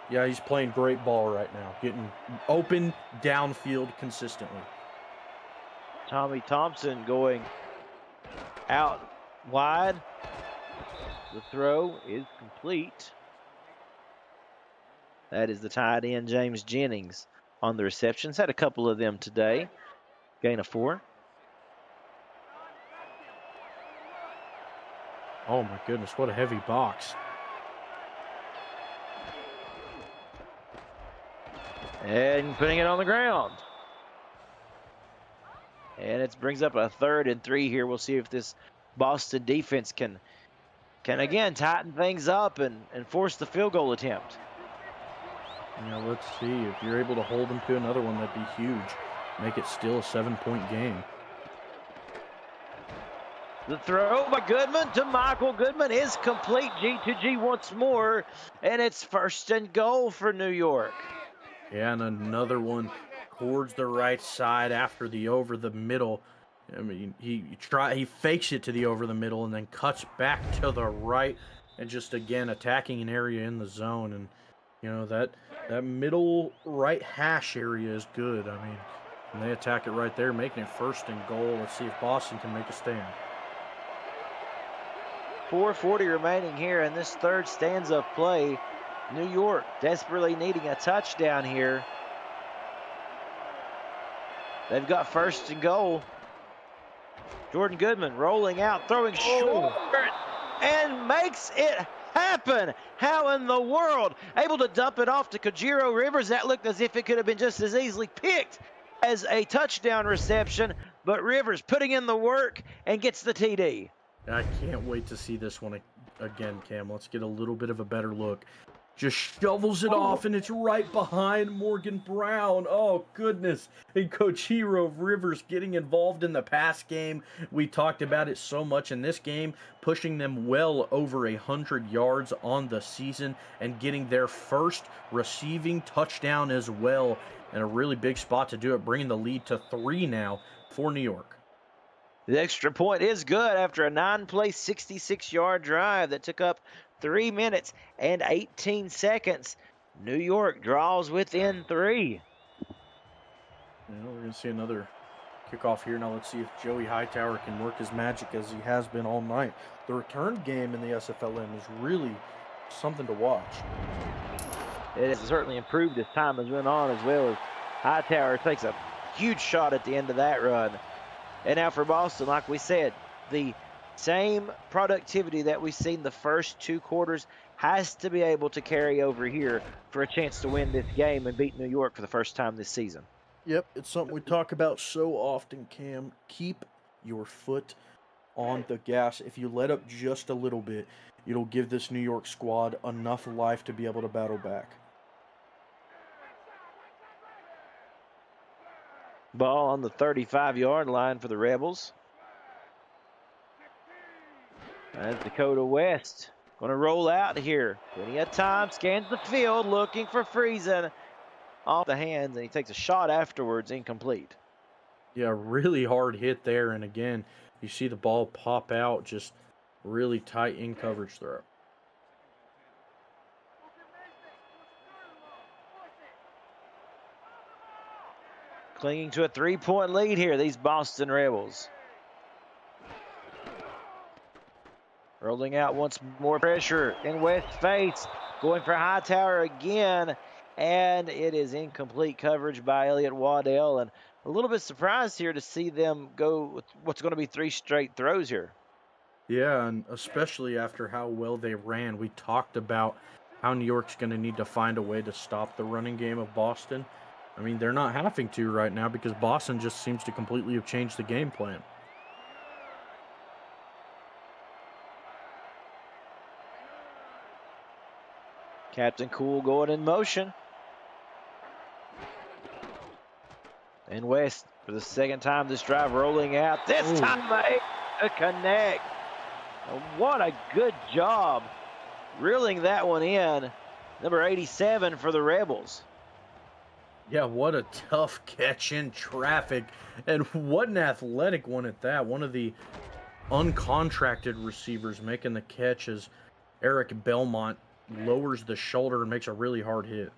yeah, he's playing great ball right now, getting open downfield consistently. Tommy Thompson going out wide. The throw is complete. That is the tight end, James Jennings, on the receptions. Had a couple of them today. Gain of 4. Oh my goodness, what a heavy box. And putting it on the ground. And it brings up a 3rd and 3 here. We'll see if this Boston defense can again tighten things up and force the field goal attempt. Let's see. If you're able to hold them to another one, that'd be huge. Make it still a 7-point game. The throw by Goodman to Michael Goodman is complete. G2G once more, and it's 1st and goal for New York. Yeah, and another one towards the right side after the over the middle. I mean, he fakes it to the over the middle and then cuts back to the right, and just again attacking an area in the zone. And You know, that middle right hash area is good. I mean, and they attack it right there, making it 1st and goal. Let's see if Boston can make a stand. 4:40 remaining here in this third stanza of play. New York desperately needing a touchdown here. They've got 1st and goal. Jordan Goodman rolling out, throwing short, and makes it happen. How in the world? Able to dump it off to Kojiro Rivers. That looked as if it could have been just as easily picked as a touchdown reception, but Rivers putting in the work and gets the TD. I can't wait to see this one again, Cam. Let's get a little bit of a better look. Just shovels it off, and it's right behind Morgan Brown. Oh, goodness. And Kojiro Rivers getting involved in the pass game. We talked about it so much in this game, pushing them well over 100 yards on the season and getting their 1st receiving touchdown as well. And a really big spot to do it, bringing the lead to 3 now for New York. The extra point is good after a 9-play, 66-yard drive that took up 3 minutes and 18 seconds. New York draws within 3. We're going to see another kickoff here. Now let's see if Joey Hightower can work his magic as he has been all night. The return game in the SFLm is really something to watch. It has certainly improved as time has went on, as well as Hightower takes a huge shot at the end of that run. And now for Boston, like we said, the same productivity that we've seen the first 2 quarters has to be able to carry over here for a chance to win this game and beat New York for the first time this season. Yep, it's something we talk about so often, Cam. Keep your foot on the gas. If you let up just a little bit, it'll give this New York squad enough life to be able to battle back. Ball on the 35-yard line for the Rebels. As Dakota West going to roll out here. Plenty of time, scans the field, looking for Friesen. Off the hands, and he takes a shot afterwards, incomplete. Yeah, really hard hit there, and again, you see the ball pop out, just really tight in coverage throw. Clinging to a 3-point lead here, these Boston Rebels. Rolling out once more, pressure in West's face. Going for Hightower again, and it is incomplete coverage by Elliott Waddell. And a little bit surprised here to see them go with what's going to be 3 straight throws here. Yeah, and especially after how well they ran. We talked about how New York's going to need to find a way to stop the running game of Boston. I mean, they're not having to right now because Boston just seems to completely have changed the game plan. Captain Cool going in motion. And West, for the 2nd time this drive, rolling out. This time a connect. What a good job reeling that one in. Number 87 for the Rebels. Yeah, what a tough catch in traffic. And what an athletic one at that. One of the uncontracted receivers making the catch as Eric Belmont lowers the shoulder and makes a really hard hit.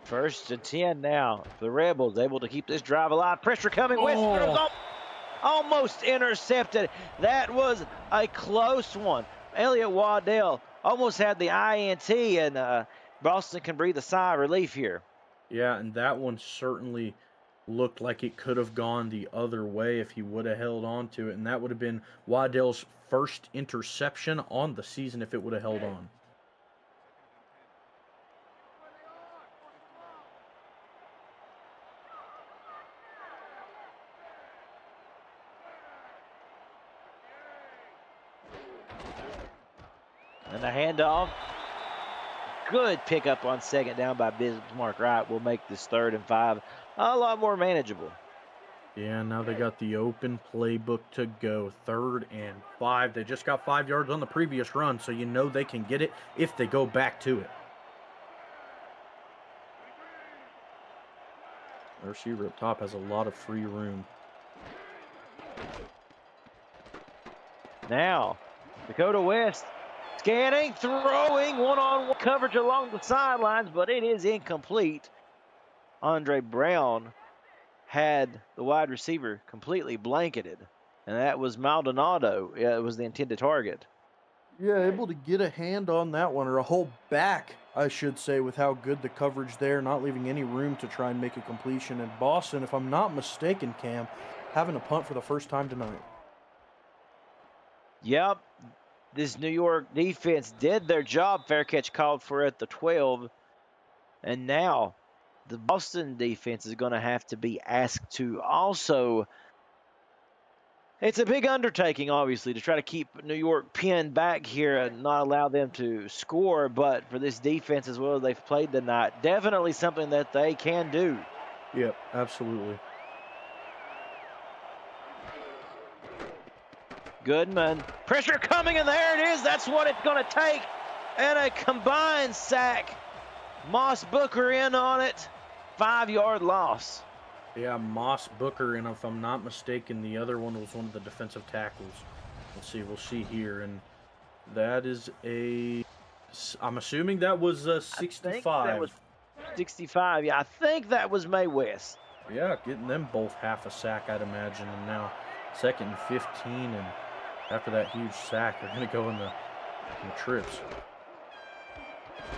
First and 10 now. The Rebels able to keep this drive alive. Pressure coming. West almost intercepted. That was a close one. Elliott Waddell almost had the INT, and Boston can breathe a sigh of relief here. Yeah, and that one certainly looked like it could have gone the other way if he would have held on to it, and that would have been Waddell's first interception on the season if it would have held on. And the handoff. Good pickup on 2nd down by Bismarck Wright will make this 3rd and 5 a lot more manageable. Yeah, now they got the open playbook to go. 3rd and 5. They just got 5 yards on the previous run, so you know they can get it if they go back to it. The receiver up top has a lot of free room. Now, Dakota West scanning, throwing, one-on-one coverage along the sidelines, but it is incomplete. Andre Brown had the wide receiver completely blanketed, and that was Maldonado. Yeah, it was the intended target. Yeah, able to get a hand on that one, or a whole back, I should say, with how good the coverage there, not leaving any room to try and make a completion. And Boston, if I'm not mistaken, Cam, having a punt for the first time tonight. Yep, this New York defense did their job. Fair catch called for at the 12. And now the Boston defense is going to have to be asked to also. It's a big undertaking, obviously, to try to keep New York pinned back here and not allow them to score. But for this defense, as well as they've played tonight, definitely something that they can do. Yep, absolutely. Goodman, pressure coming, and there it is. That's what it's going to take. And a combined sack. Moss Booker in on it. 5-yard loss. Yeah, Moss Booker, and if I'm not mistaken, the other one was one of the defensive tackles. Let's see, we'll see here. And that is I'm assuming that was 65. I think that was 65. Yeah, I think that was May West. Yeah, getting them both half a sack, I'd imagine. And now 2nd and 15, and after that huge sack, they're going to go in the trips.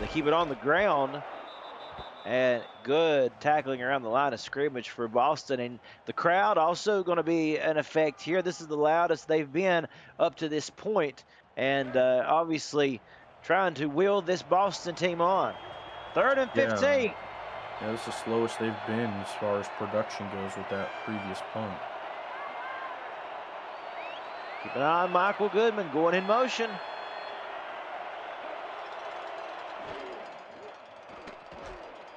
They keep it on the ground. And good tackling around the line of scrimmage for Boston. And the crowd also going to be an effect here. This is the loudest they've been up to this point. And obviously trying to will this Boston team on. 3rd and 15. Yeah, this is the slowest they've been as far as production goes with that previous punt. Keep an eye on Michael Goodman going in motion.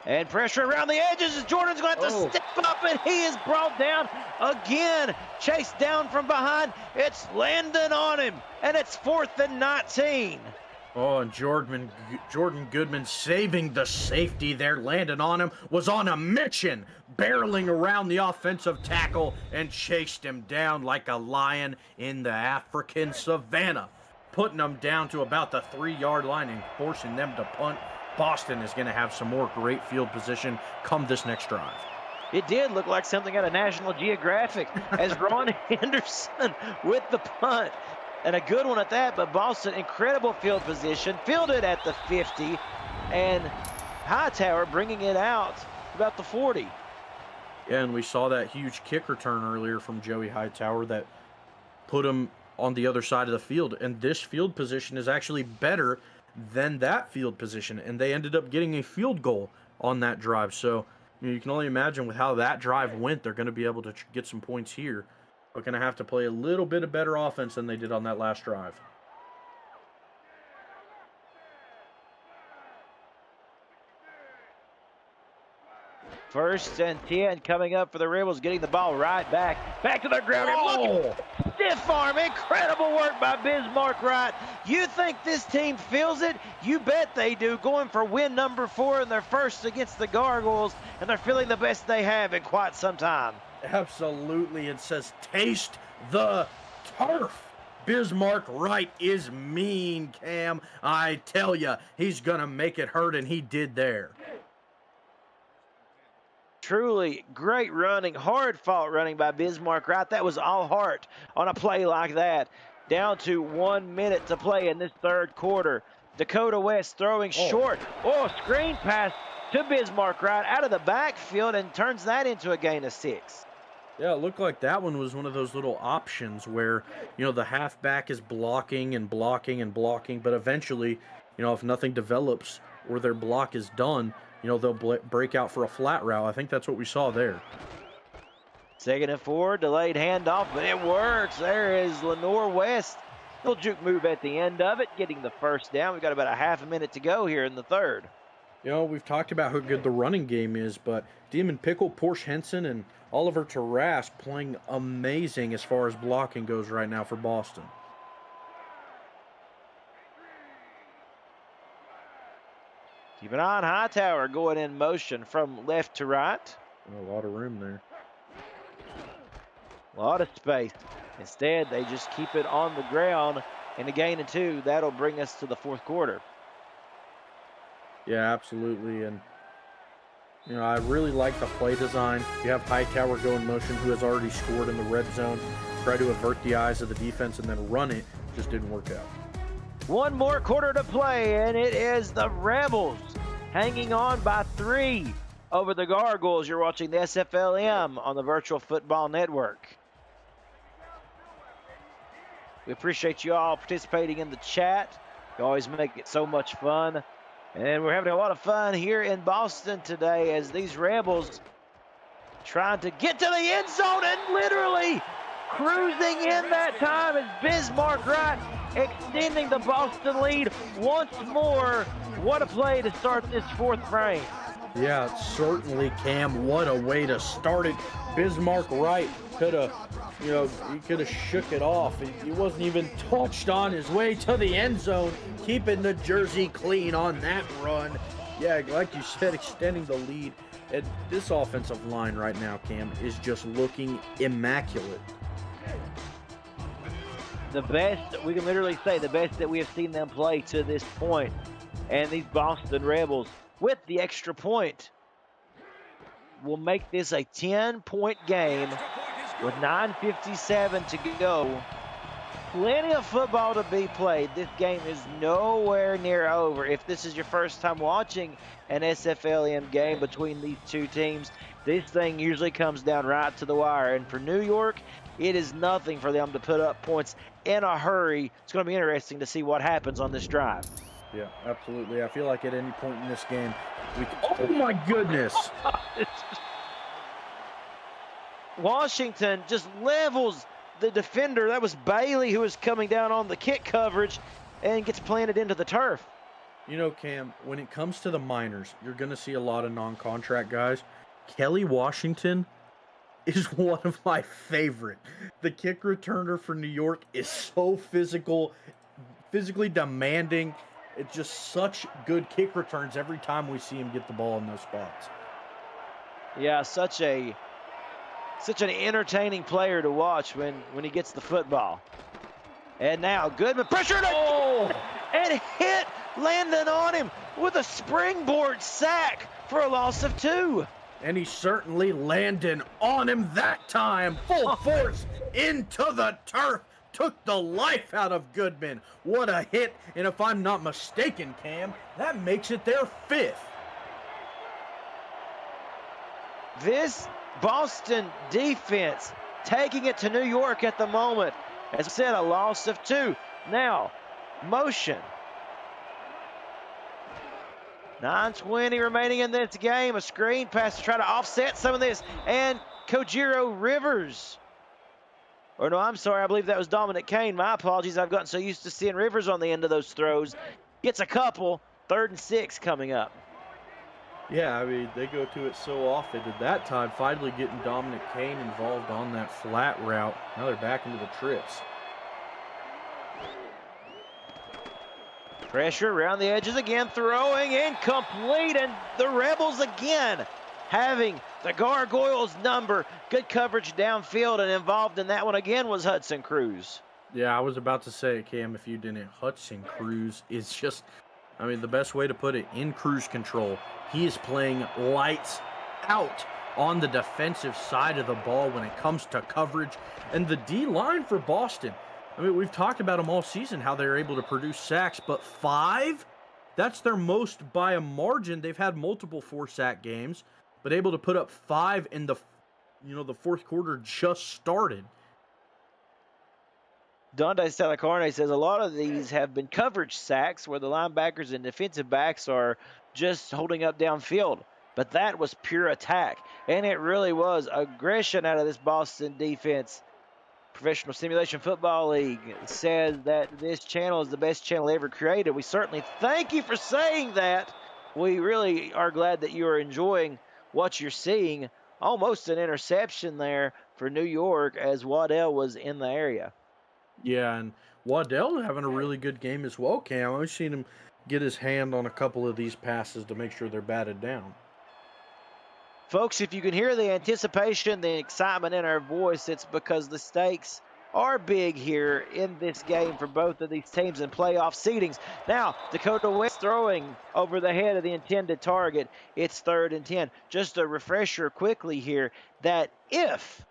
And pressure around the edges as Jordan's going to have to step up, and he is brought down again. Chased down from behind. It's landing on him, and it's 4th and 19. Oh, and Jordan Goodman saving the safety there, landing on him, was on a mission, barreling around the offensive tackle and chased him down like a lion in the African savannah, putting them down to about the 3-yard line and forcing them to punt. Boston is going to have some more great field position come this next drive. It did look like something out of National Geographic as Ron Henderson with the punt. And a good one at that, but Boston, incredible field position, fielded at the 50, and Hightower bringing it out about the 40. Yeah, and we saw that huge kick return earlier from Joey Hightower that put him on the other side of the field, and this field position is actually better than that field position, and they ended up getting a field goal on that drive. So you can only imagine with how that drive went, they're going to be able to get some points here. They're going to have to play a little bit of better offense than they did on that last drive. First and 10 coming up for the Rebels, getting the ball right back to their ground. Oh! Stiff arm, incredible work by Bismarck Wright. You think this team feels it? You bet they do. Going for win number 4 in their first against the Gargoyles, and they're feeling the best they have in quite some time. Absolutely. It says taste the turf. Bismarck Wright is mean, Cam. I tell you, he's going to make it hurt, and he did there. Truly great running, hard-fought running by Bismarck Wright. That was all heart on a play like that. Down to 1 minute to play in this 3rd quarter. Dakota West throwing short. Screen pass to Bismarck Wright out of the backfield and turns that into a gain of 6. Yeah, it looked like that one was one of those little options where, the halfback is blocking and blocking and blocking, but eventually, if nothing develops or their block is done, they'll break out for a flat route. I think that's what we saw there. 2nd and 4, delayed handoff, but it works. There is Lenore West. Little juke move at the end of it, getting the first down. We've got about a half a minute to go here in the 3rd. We've talked about how good the running game is, but Demon Pickle, Porsche Henson, and Oliver Tarras playing amazing as far as blocking goes right now for Boston. Keep an eye on Hightower going in motion from left to right. A lot of room there. A lot of space. Instead, they just keep it on the ground and a gain of 2. That'll bring us to the fourth quarter. Yeah, absolutely. And, I really like the play design. You have Hightower go in motion, who has already scored in the red zone, try to avert the eyes of the defense and then run it. Just didn't work out. One more quarter to play, and it is the Rebels hanging on by 3 over the Gargoyles. You're watching the SFLm on the Virtual Football Network. We appreciate you all participating in the chat. You always make it so much fun. And we're having a lot of fun here in Boston today as these Rebels trying to get to the end zone and literally cruising in that time as Bismarck Wright extending the Boston lead once more. What a play to start this fourth frame. Yeah, certainly, Cam. What a way to start it. Bismarck Wright could have, he could have shook it off. He wasn't even touched on his way to the end zone, keeping the jersey clean on that run. Yeah, like you said, extending the lead. And this offensive line right now, Cam, is just looking immaculate. The best, we can literally say, the best that we have seen them play to this point. And these Boston Rebels, with the extra point, will make this a 10-point game with 9:57 to go. Plenty of football to be played. This game is nowhere near over. If this is your first time watching an SFLM game between these two teams, this thing usually comes down right to the wire. And for New York, it is nothing for them to put up points in a hurry. It's going to be interesting to see what happens on this drive. Yeah, absolutely. I feel like at any point in this game, oh my goodness! Washington just levels the defender. That was Bailey who was coming down on the kick coverage and gets planted into the turf. Cam, when it comes to the minors, you're going to see a lot of non-contract guys. Kelly Washington is one of my favorite. The kick returner for New York is so physically demanding. It's just such good kick returns every time we see him get the ball in those spots. Yeah, such an entertaining player to watch when he gets the football. And now Goodman pressured and hit Landon on him with a springboard sack for a loss of 2. And he certainly landed on him that time. Full force into the turf. Took the life out of Goodman. What a hit. And if I'm not mistaken, Cam, that makes it their 5th. This Boston defense taking it to New York at the moment. As I said, a loss of 2. Now, motion. 9:20 remaining in this game. A screen pass to try to offset some of this. And Kojiro Rivers. Or no, I'm sorry. I believe that was Dominic Kane. My apologies. I've gotten so used to seeing Rivers on the end of those throws. Gets a couple. 3rd and 6 coming up. Yeah, I mean, they go to it so often. At that time, finally getting Dominic Kane involved on that flat route. Now they're back into the trips. Pressure around the edges again, throwing incomplete, and the Rebels again having the Gargoyles number. Good coverage downfield, and involved in that one again was Hudson Cruz. Yeah, I was about to say, Cam, if you didn't. Hudson Cruz is just, the best way to put it, in cruise control. He is playing lights out on the defensive side of the ball when it comes to coverage. And the D-line for Boston, we've talked about them all season, how they're able to produce sacks, but 5? That's their most by a margin. They've had multiple 4-sack games, but able to put up 5 in the fourth quarter just started. Dante Salacarne says a lot of these have been coverage sacks where the linebackers and defensive backs are just holding up downfield. But that was pure attack, and it really was aggression out of this Boston defense. Professional Simulation Football League says that this channel is the best channel ever created. We certainly thank you for saying that. We really are glad that you are enjoying what you're seeing. Almost an interception there for New York as Waddell was in the area. Yeah, and Waddell having a really good game as well, Cam. I've seen him get his hand on a couple of these passes to make sure they're batted down. Folks, if you can hear the anticipation, the excitement in our voice, it's because the stakes are big here in this game for both of these teams in playoff seedings. Now, Dakota West throwing over the head of the intended target. It's 3rd and 10. Just a refresher quickly here that if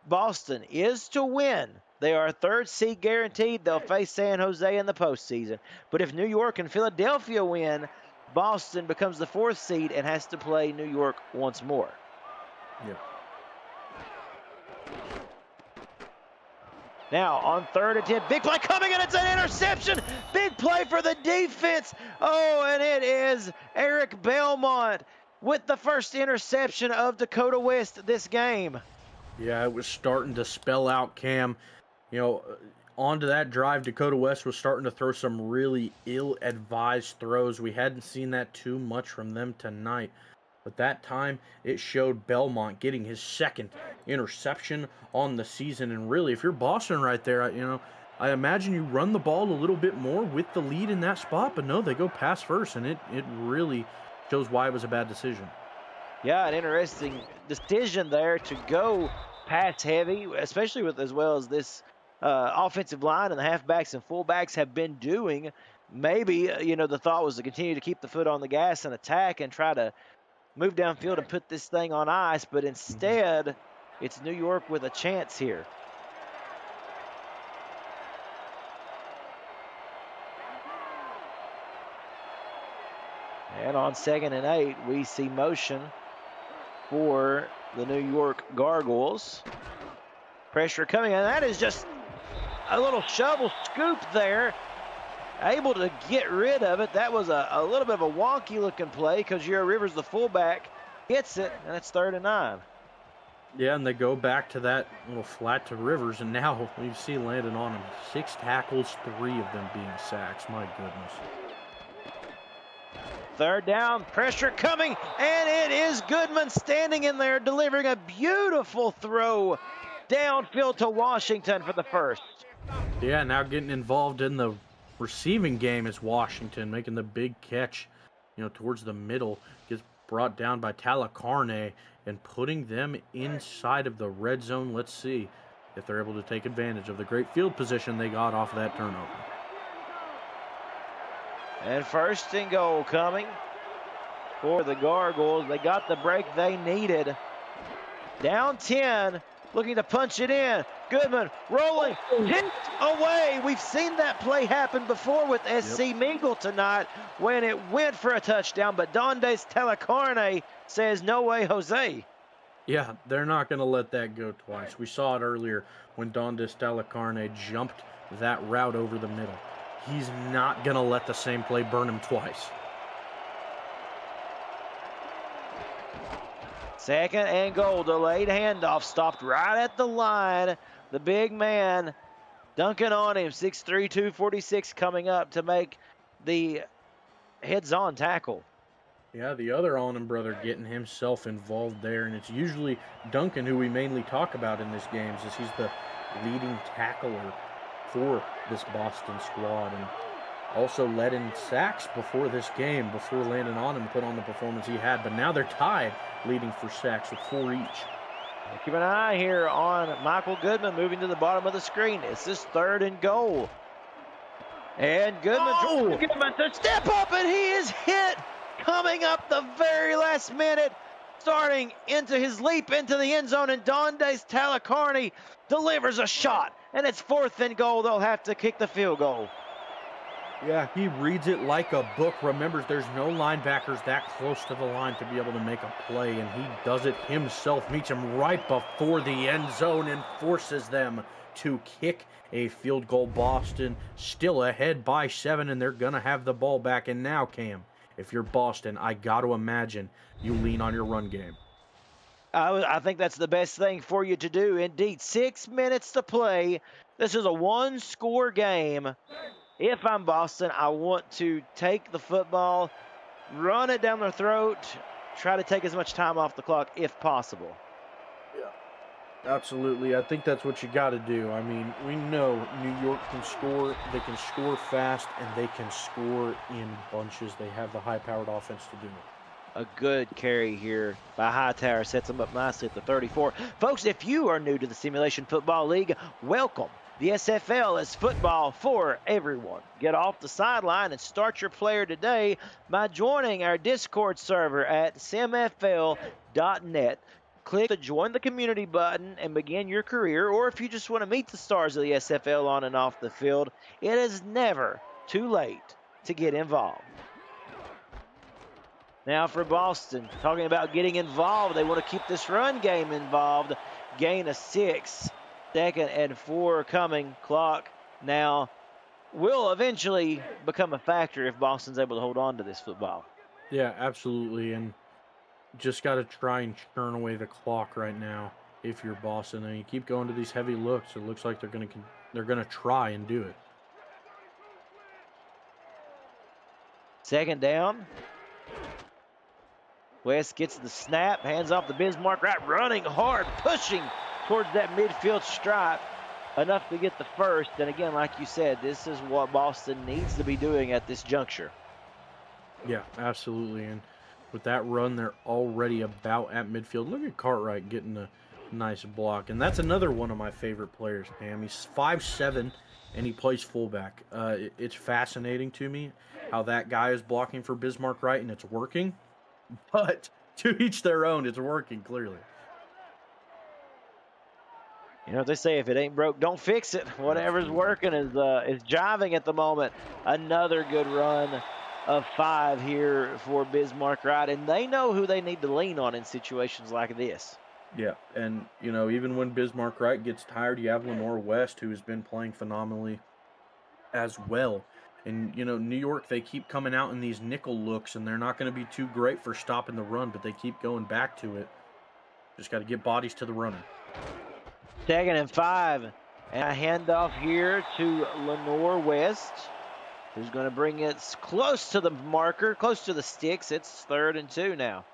Boston is to win, they are 3rd seed guaranteed. They'll face San Jose in the postseason. But if New York and Philadelphia win, Boston becomes the 4th seed and has to play New York once more. Yeah. Now on 3rd and 10, big play coming, and it's an interception. Big play for the defense. Oh, and it is Eric Belmont with the first interception of Dakota West this game. Yeah, it was starting to spell out, Cam. You know, onto that drive, Dakota West was starting to throw some really ill-advised throws. We hadn't seen that too much from them tonight. But that time, it showed Belmont getting his 2nd interception on the season. And really, if you're Boston right there, you know, I imagine you run the ball a little bit more with the lead in that spot. But no, they go pass first, and it really shows why it was a bad decision. Yeah, an interesting decision there to go pass heavy, especially with as well as this offensive line and the halfbacks and fullbacks have been doing. Maybe, you know, the thought was to continue to keep the foot on the gas and attack and try to move downfield and put this thing on ice, but instead, it's New York with a chance here. And on 2nd and 8, we see motion for the New York Gargoyles. Pressure coming, and that is just a little shovel scoop there. Able to get rid of it. That was a little bit of a wonky looking play because Yura Rivers, the fullback, gets it, and it's 3rd and 9. Yeah, and they go back to that little flat to Rivers, and now we see landing on him. 6 tackles, 3 of them being sacks. My goodness. 3rd down, pressure coming, and it is Goodman standing in there delivering a beautiful throw downfield to Washington for the first. Yeah, now getting involved in the receiving game is Washington, making the big catch, you know, towards the middle, gets brought down by Talacarne and putting them inside of the red zone. Let's see if they're able to take advantage of the great field position they got off of that turnover. And 1st and goal coming for the Gargoyles. They got the break they needed. Down 10, looking to punch it in. Goodman rolling, hit away. We've seen that play happen before with SC Meagle tonight when it went for a touchdown, but Dondes Telecarne says, no way, Jose. Yeah, they're not going to let that go twice. We saw it earlier when Dondes Telecarne jumped that route over the middle. He's not going to let the same play burn him twice. 2nd and goal, delayed handoff, stopped right at the line. The big man dunking on him, 6'3", 246 coming up to make the heads-on tackle. Yeah, the other Allman brother getting himself involved there, and it's usually Duncan who we mainly talk about in these games, as he's the leading tackler for this Boston squad, and also led in sacks before this game, before Landon Onum put on the performance he had. But now they're tied, leading for sacks with 4 each. Keep an eye here on Michael Goodman moving to the bottom of the screen. It's his 3rd and goal. And Goodman to step up, and he is hit coming up the very last minute, starting into his leap into the end zone, and Dondes Talacarne delivers a shot, and it's 4th and goal. They'll have to kick the field goal. Yeah, he reads it like a book, remembers there's no linebackers that close to the line to be able to make a play, and he does it himself, meets him right before the end zone and forces them to kick a field goal. Boston still ahead by 7, and they're going to have the ball back. And now, Cam, if you're Boston, I got to imagine you lean on your run game. I think that's the best thing for you to do. Indeed, 6 minutes to play. This is a 1-score game. If I'm Boston, I want to take the football, run it down their throat, try to take as much time off the clock if possible. Yeah, absolutely. I think that's what you got to do. I mean, we know New York can score. They can score fast, and they can score in bunches. They have the high-powered offense to do it. A good carry here by Hightower sets them up nicely at the 34. Folks, if you are new to the Simulation Football League, welcome. The SFL is football for everyone. Get off the sideline and start your player today by joining our Discord server at simfl.net. Click the Join the Community button and begin your career, or if you just want to meet the stars of the SFL on and off the field, it is never too late to get involved. Now for Boston, talking about getting involved. They want to keep this run game involved. Gain of 6. 2nd and 4 coming. Clock now will eventually become a factor if Boston's able to hold on to this football. Yeah, absolutely. And just got to try and churn away the clock right now if you're Boston. And you keep going to these heavy looks. It looks like they're gonna try and do it. 2nd down. West gets the snap, hands off the Bismarck right, running hard, pushing towards that midfield stripe, enough to get the first. And again, like you said, this is what Boston needs to be doing at this juncture. Yeah, absolutely. And with that run, they're already about at midfield. Look at Cartwright getting a nice block. And that's another one of my favorite players, Pam. He's 5'7", and he plays fullback. It's fascinating to me how that guy is blocking for Bismarck right, and it's working. But to each their own, it's working clearly. You know what they say, if it ain't broke, don't fix it. Whatever's working is jiving at the moment. Another good run of 5 here for Bismarck right, and they know who they need to lean on in situations like this. Yeah, and, you know, even when Bismarck Wright gets tired, you have Lenore West, who has been playing phenomenally as well. And, you know, New York, they keep coming out in these nickel looks, and they're not going to be too great for stopping the run, but they keep going back to it. Just got to get bodies to the runner. 2nd and 5. And a handoff here to Lenore West, who's going to bring it close to the marker, close to the sticks. It's 3rd and 2 now.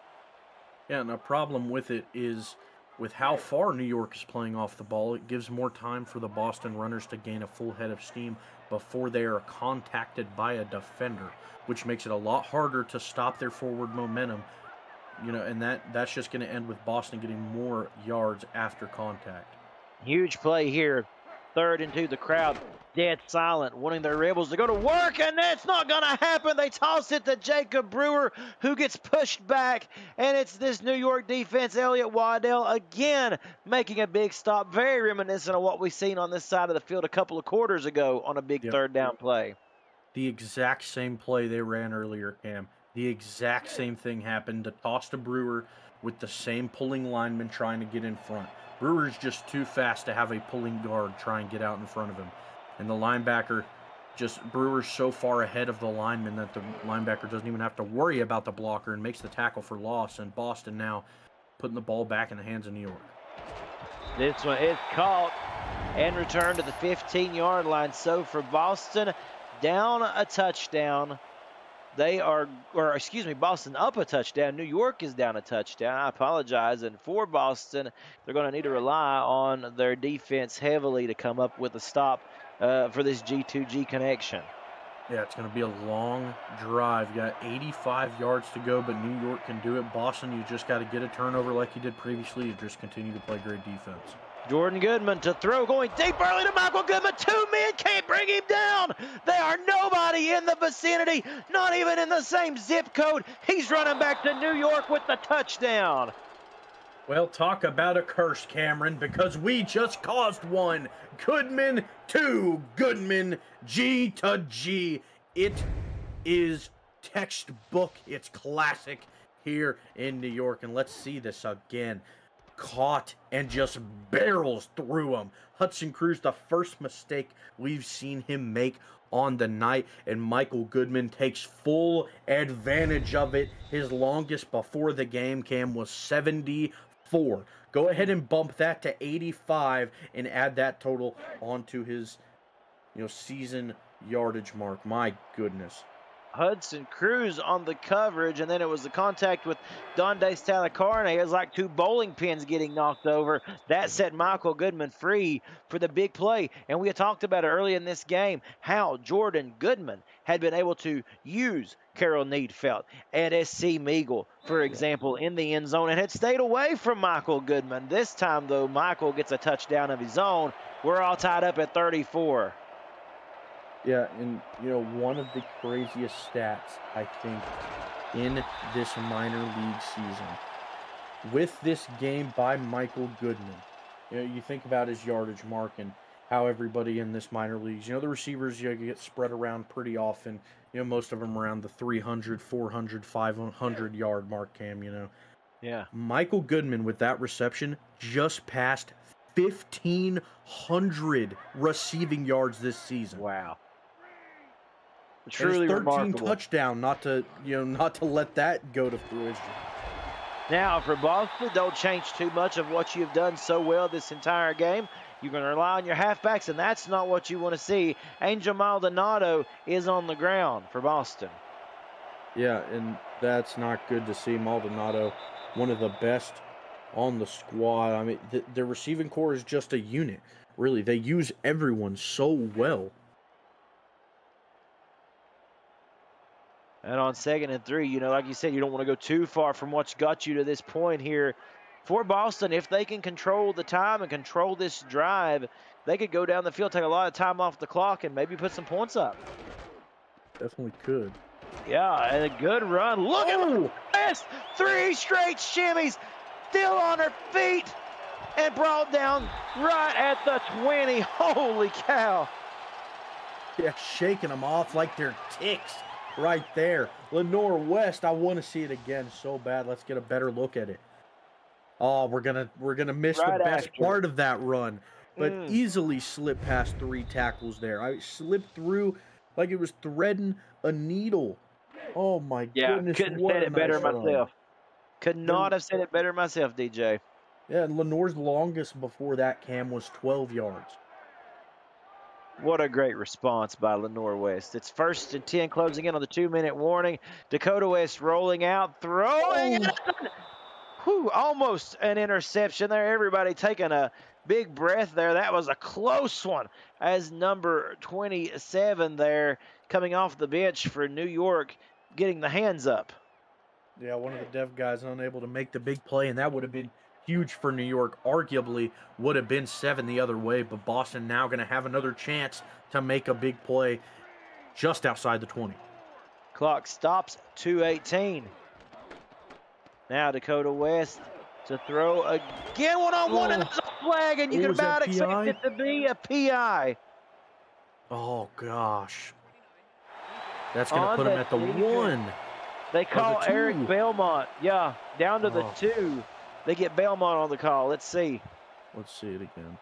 Yeah, and a problem with it is with how far New York is playing off the ball, it gives more time for the Boston runners to gain a full head of steam before they are contacted by a defender, which makes it a lot harder to stop their forward momentum. You know, and that's just going to end with Boston getting more yards after contact. Huge play here. 3rd and 2. The crowd dead silent, wanting their Rebels to go to work, and that's not going to happen. They toss it to Jacob Brewer, who gets pushed back, and it's this New York defense. Elliott Waddell again making a big stop, very reminiscent of what we've seen on this side of the field a couple of quarters ago on a big 3rd down play. The exact same play they ran earlier, Cam. The exact same thing happened. The toss to Brewer with the same pulling lineman trying to get in front. Brewer's just too fast to have a pulling guard try and get out in front of him. And the linebacker, Brewer's so far ahead of the lineman that the linebacker doesn't even have to worry about the blocker and makes the tackle for loss. And Boston now putting the ball back in the hands of New York. This one is caught and returned to the 15-yard line. So for Boston, down a touchdown. Boston up a touchdown. New York is down a touchdown. I apologize. And for Boston, they're going to need to rely on their defense heavily to come up with a stop for this G2G connection. Yeah, it's going to be a long drive. You got 85 yards to go, but New York can do it. Boston, you just got to get a turnover like you did previously. You just continue to play great defense. Jordan Goodman to throw, going deep early to Michael Goodman. 2 men can't bring him down. There are nobody in the vicinity, not even in the same zip code. He's running back to New York with the touchdown. Well, talk about a curse, Cameron, because we just caused one. Goodman to Goodman, G to G. It is textbook. It's classic here in New York, and let's see this again. Caught and just barrels through him. Hudson Cruz, the first mistake we've seen him make on the night, and Michael Goodman takes full advantage of it. His longest before the game, Cam, was 74. Go ahead and bump that to 85 and add that total onto his, season yardage mark. My goodness. Hudson Cruz on the coverage, and then it was the contact with Donde Stalicarne. It was like two bowling pins getting knocked over. That set Michael Goodman free for the big play. And we had talked about it early in this game, how Jordan Goodman had been able to use Carroll Needfelt and SC Meagle, for example, in the end zone and had stayed away from Michael Goodman. This time, though, Michael gets a touchdown of his own. We're all tied up at 34. Yeah, and one of the craziest stats, I think, in this minor league season, with this game by Michael Goodman, you think about his yardage mark and how everybody in this minor leagues, the receivers get spread around pretty often, most of them around the 300, 400, 500 yard mark, Cam, Yeah. Michael Goodman with that reception just passed 1,500 receiving yards this season. Wow. Truly 13 remarkable. Touchdown, not to let that go to fruition. Now for Boston, don't change too much of what you've done so well this entire game. You're going to rely on your halfbacks, and that's not what you want to see. Angel Maldonado is on the ground for Boston. Yeah, and that's not good to see. Maldonado, one of the best on the squad. I mean, the receiving core is just a unit. Really, they use everyone so well. And on 2nd and 3, like you said, you don't want to go too far from what's got you to this point here. For Boston, if they can control the time and control this drive, they could go down the field, take a lot of time off the clock, and maybe put some points up. Definitely could. Yeah, and a good run. Look at this! 3 straight shimmies, still on her feet, and brought down right at the 20. Holy cow. Yeah, shaking them off like they're ticks. Right there. Lenore West, I want to see it again so bad. Let's get a better look at it. Oh, we're gonna miss the best part of that run. But easily slipped past 3 tackles there. I slipped through like it was threading a needle. Oh my goodness. Couldn't have said it better myself. Could not have said it better myself, DJ. Yeah, and Lenore's longest before that, Cam, was 12 yards. What a great response by Lenore West. It's 1st and 10, closing in on the 2-minute warning. Dakota West rolling out, throwing it. Almost an interception there. Everybody taking a big breath there. That was a close one, as number 27 there coming off the bench for New York getting the hands up. Yeah, one of the dev guys unable to make the big play, and that would have been huge for New York. Arguably would have been 7 the other way, but Boston now going to have another chance to make a big play just outside the 20. Clock stops, 2:18. Now Dakota West to throw again, one-on-one, and there's a flag, and you can about expect it to be a PI. Oh, gosh. That's going to put him at the 1. They call Eric Belmont. Yeah, down to the 2. They get Belmont on the call. Let's see. Let's see it again.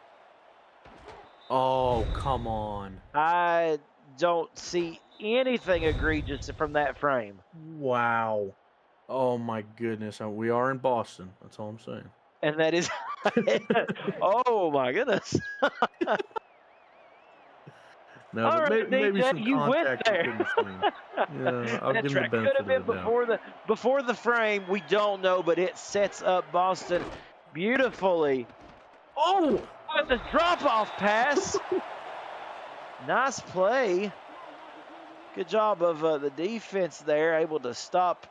Oh, come on. I don't see anything egregious from that frame. Wow. Oh, my goodness. We are in Boston. That's all I'm saying. And that is... oh, my goodness. No, but right, maybe some you went there. Yeah, I'll give him the benefit could have been of the doubt. before the frame. We don't know, but it sets up Boston beautifully. Oh, with the drop-off pass. Nice play. Good job of the defense there, able to stop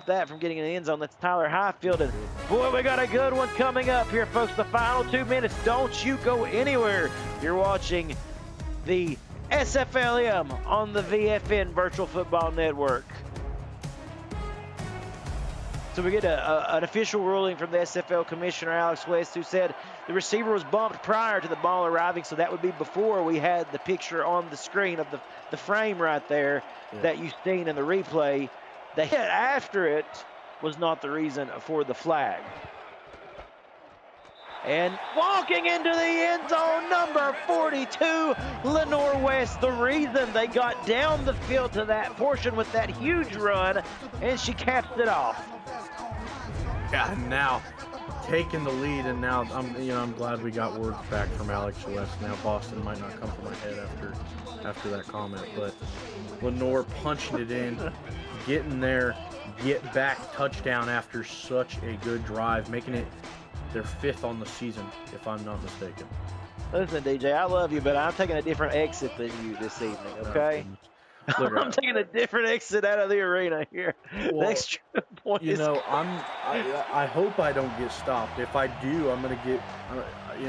that from getting in the end zone. That's Tyler Highfield. And boy, we got a good one coming up here, folks. The final 2 minutes. Don't you go anywhere. You're watching the SFLm on the VFN Virtual Football Network. So we get an official ruling from the SFL Commissioner, Alex West, who said the receiver was bumped prior to the ball arriving, so that would be before we had the picture on the screen of the frame right there that you've seen in the replay. The hit after it was not the reason for the flag. And walking into the end zone, number 42, Lenore West. The reason they got down the field to that portion with that huge run, and she caps it off. Yeah, now taking the lead, and now I'm glad we got word back from Alex West. Now Boston might not come for my head after that comment, but Lenore punching it in, getting there, get back touchdown after such a good drive, making it their 5th on the season, if I'm not mistaken. Listen, DJ, I love you, but I'm taking a different exit than you this evening, okay? Look, I'm taking a different exit out of the arena here. Well, the extra point is I hope I don't get stopped. If I do, I'm gonna get,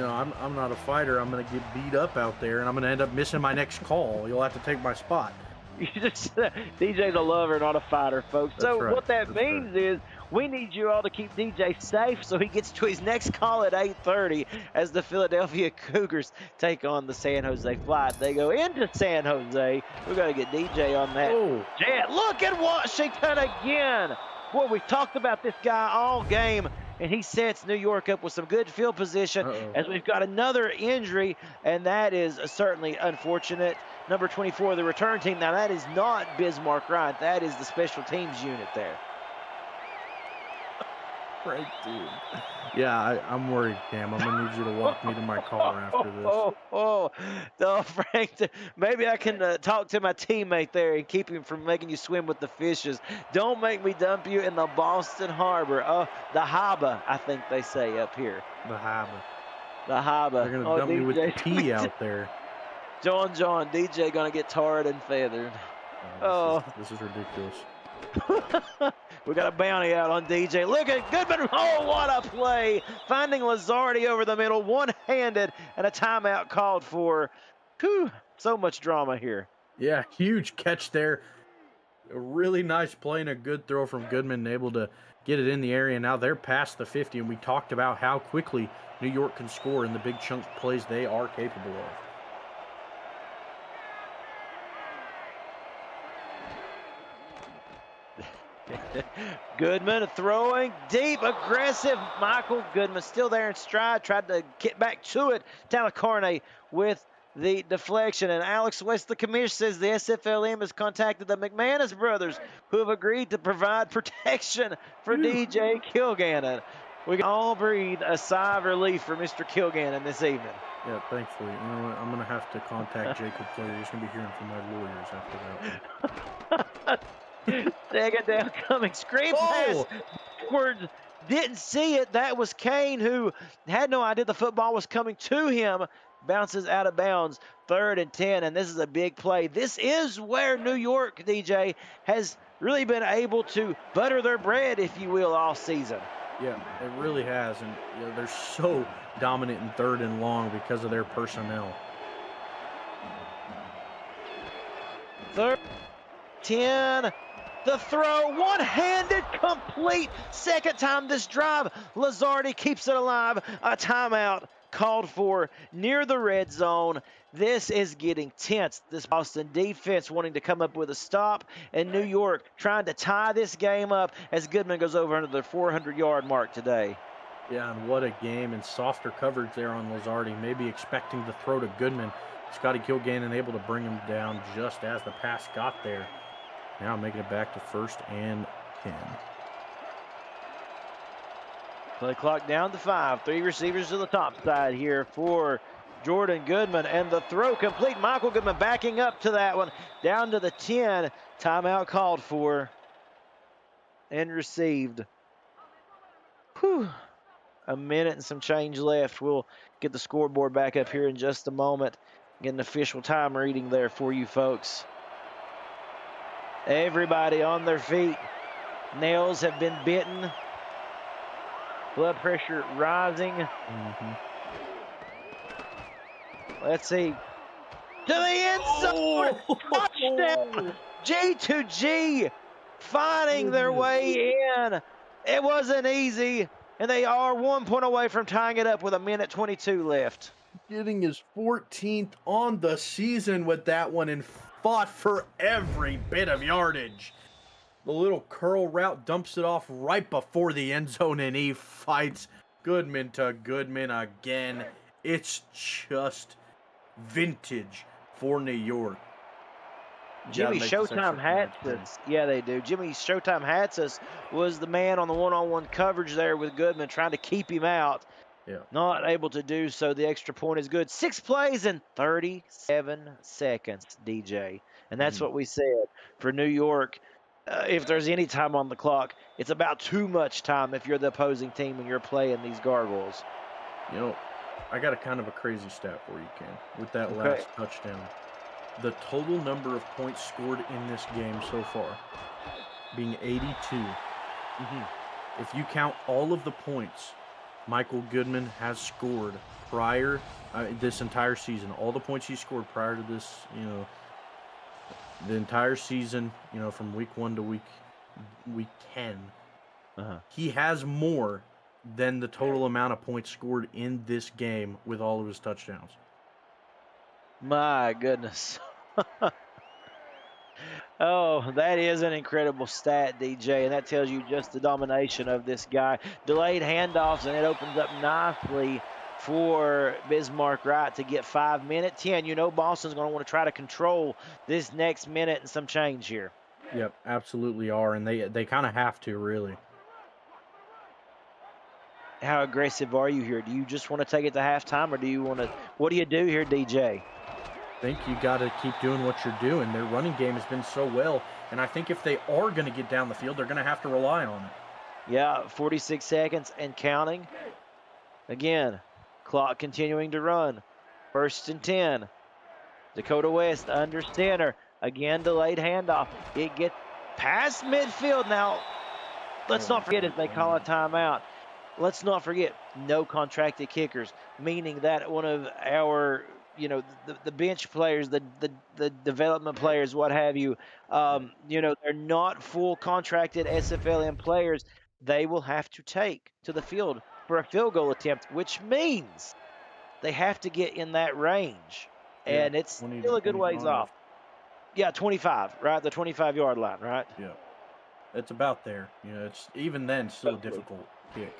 I'm not a fighter. I'm gonna get beat up out there, and I'm gonna end up missing my next call. You'll have to take my spot. You just DJ's a lover, not a fighter, folks. That's so right. what that means is we need you all to keep DJ safe so he gets to his next call at 8:30 as the Philadelphia Cougars take on the San Jose Flight. They go into San Jose. We've got to get DJ on that jet. Look at Washington again. Boy, we've talked about this guy all game, and he sets New York up with some good field position as we've got another injury, and that is certainly unfortunate. Number 24, the return team. Now, that is not Bismarck Ryan. That is the special teams unit there. Right, dude. Yeah, I'm worried, Cam. I'm going to need you to walk me to my car after this. Oh, Frank, maybe I can talk to my teammate there and keep him from making you swim with the fishes. Don't make me dump you in the Boston Harbor. The harbor, I think they say up here. The harbor. The harbor. They're going to dump me with the T out there. John, DJ gonna get tarred and feathered. This is ridiculous. We got a bounty out on DJ. Look at Goodman. Oh, what a play. Finding Lazardi over the middle, one-handed, and a timeout called for. Whew, so much drama here. Yeah, huge catch there. A really nice play and a good throw from Goodman, able to get it in the area. Now they're past the 50, and we talked about how quickly New York can score in the big chunk plays they are capable of. Goodman throwing deep, aggressive. Michael Goodman still there in stride, tried to get back to it. Talacarne with the deflection, and Alex West, the commissioner, says the SFLm has contacted the McManus brothers, who have agreed to provide protection for DJ Kilgannon. We can all breathe a sigh of relief for Mr. Kilgannon this evening. Yeah, thankfully. You know what? I'm going to have to contact Jacob Player. He's going to be hearing from my lawyers after that one. Second down coming. Screen pass backwards. Didn't see it. That was Kane, who had no idea the football was coming to him. Bounces out of bounds. 3rd and 10, and this is a big play. This is where New York, DJ, has really been able to butter their bread, if you will, all season. Yeah, it really has, and they're so dominant in 3rd and long because of their personnel. 3rd, 10. The throw, one-handed, complete. Second time this drive. Lazardi keeps it alive. A timeout called for near the red zone. This is getting tense. This Boston defense wanting to come up with a stop, and New York trying to tie this game up as Goodman goes over under the 400-yard mark today. Yeah, and what a game, and softer coverage there on Lazardi. Maybe expecting the throw to Goodman. Scotty Kilgannon able to bring him down just as the pass got there. Now making it back to 1st and 10. Play clock down to 5. 3 receivers to the top side here for Jordan Goodman. And the throw complete. Michael Goodman backing up to that one. Down to the 10. Timeout called for and received. Whew. A minute and some change left. We'll get the scoreboard back up here in just a moment. Get an official time reading there for you folks. Everybody on their feet. Nails have been bitten. Blood pressure rising. Let's see. To the end zone. Touchdown. G2G fighting their way in. It wasn't easy, and they are 1 point away from tying it up with 1:22 left. Getting his 14th on the season with that one, and fought for every bit of yardage. The little curl route dumps it off right before the end zone, and he fights Goodman to Goodman again. It's just vintage for New York. Jimmy make this extra Showtime point. Hatsis, yeah, they do. Jimmy Showtime Hatsis was the man on the one-on-one coverage there with Goodman, trying to keep him out. Yeah. Not able to do so. The extra point is good. 6 plays in 37 seconds, DJ. And that's what we said for New York. If there's any time on the clock, it's about too much time if you're the opposing team and you're playing these gargoyles. You know, I got a kind of a crazy stat for you, Cam, with that Okay. last touchdown. The total number of points scored in this game so far being 82. If you count all of the points Michael Goodman has scored prior this entire season, all the points he scored prior to this, the entire season, from week 1 to week 10, he has more than the total amount of points scored in this game with all of his touchdowns. My goodness. Oh, that is an incredible stat, DJ, and that tells you just the domination of this guy. Delayed handoffs, and it opens up nicely for Bismarck Wright to get 5 minutes. 10, Boston's going to want to try to control this next minute and some change here. Yep, absolutely are, and they kind of have to, really. How aggressive are you here? Do you just want to take it to halftime, or do you want to – what do you do here, DJ? I think you got to keep doing what you're doing. Their running game has been so well, and I think if they are going to get down the field, they're going to have to rely on it. Yeah, 46 seconds and counting. Again, clock continuing to run. 1st and 10. Dakota West under center. Again, delayed handoff. It gets past midfield. Now, let's not forget if they call a timeout. Let's not forget no contracted kickers, meaning that one of our the bench players, the development players, what have you, they're not full contracted SFLm players. They will have to take to the field for a field goal attempt, which means they have to get in that range. And it's still a good ways off. Yeah, 25, right? The 25-yard line, right? Yeah. It's about there. It's even then still a difficult kick.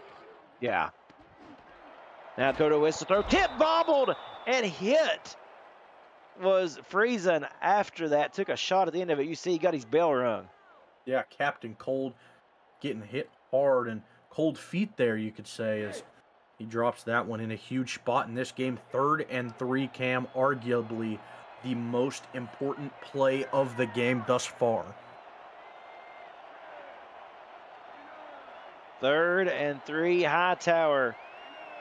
Yeah. Now Dakota West to throw. Tip bobbled and hit. Was Friesen after that. Took a shot at the end of it. You see he got his bell rung. Yeah, Captain Cold getting hit hard and cold feet there, you could say, as he drops that one in a huge spot in this game. 3rd and 3, Cam, arguably the most important play of the game thus far. 3rd and 3, Hightower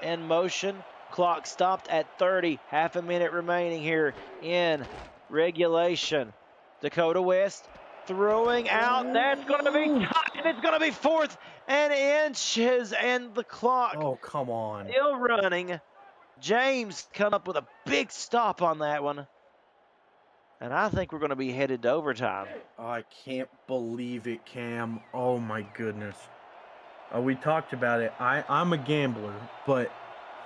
in motion. Clock stopped at 30. Half a minute remaining here in regulation. Dakota West throwing out. That's going to be touched, and it's going to be 4th and inches, and the clock. Oh, come on. Still running. James come up with a big stop on that one. And I think we're going to be headed to overtime. I can't believe it, Cam. Oh, my goodness. We talked about it. I'm a gambler, but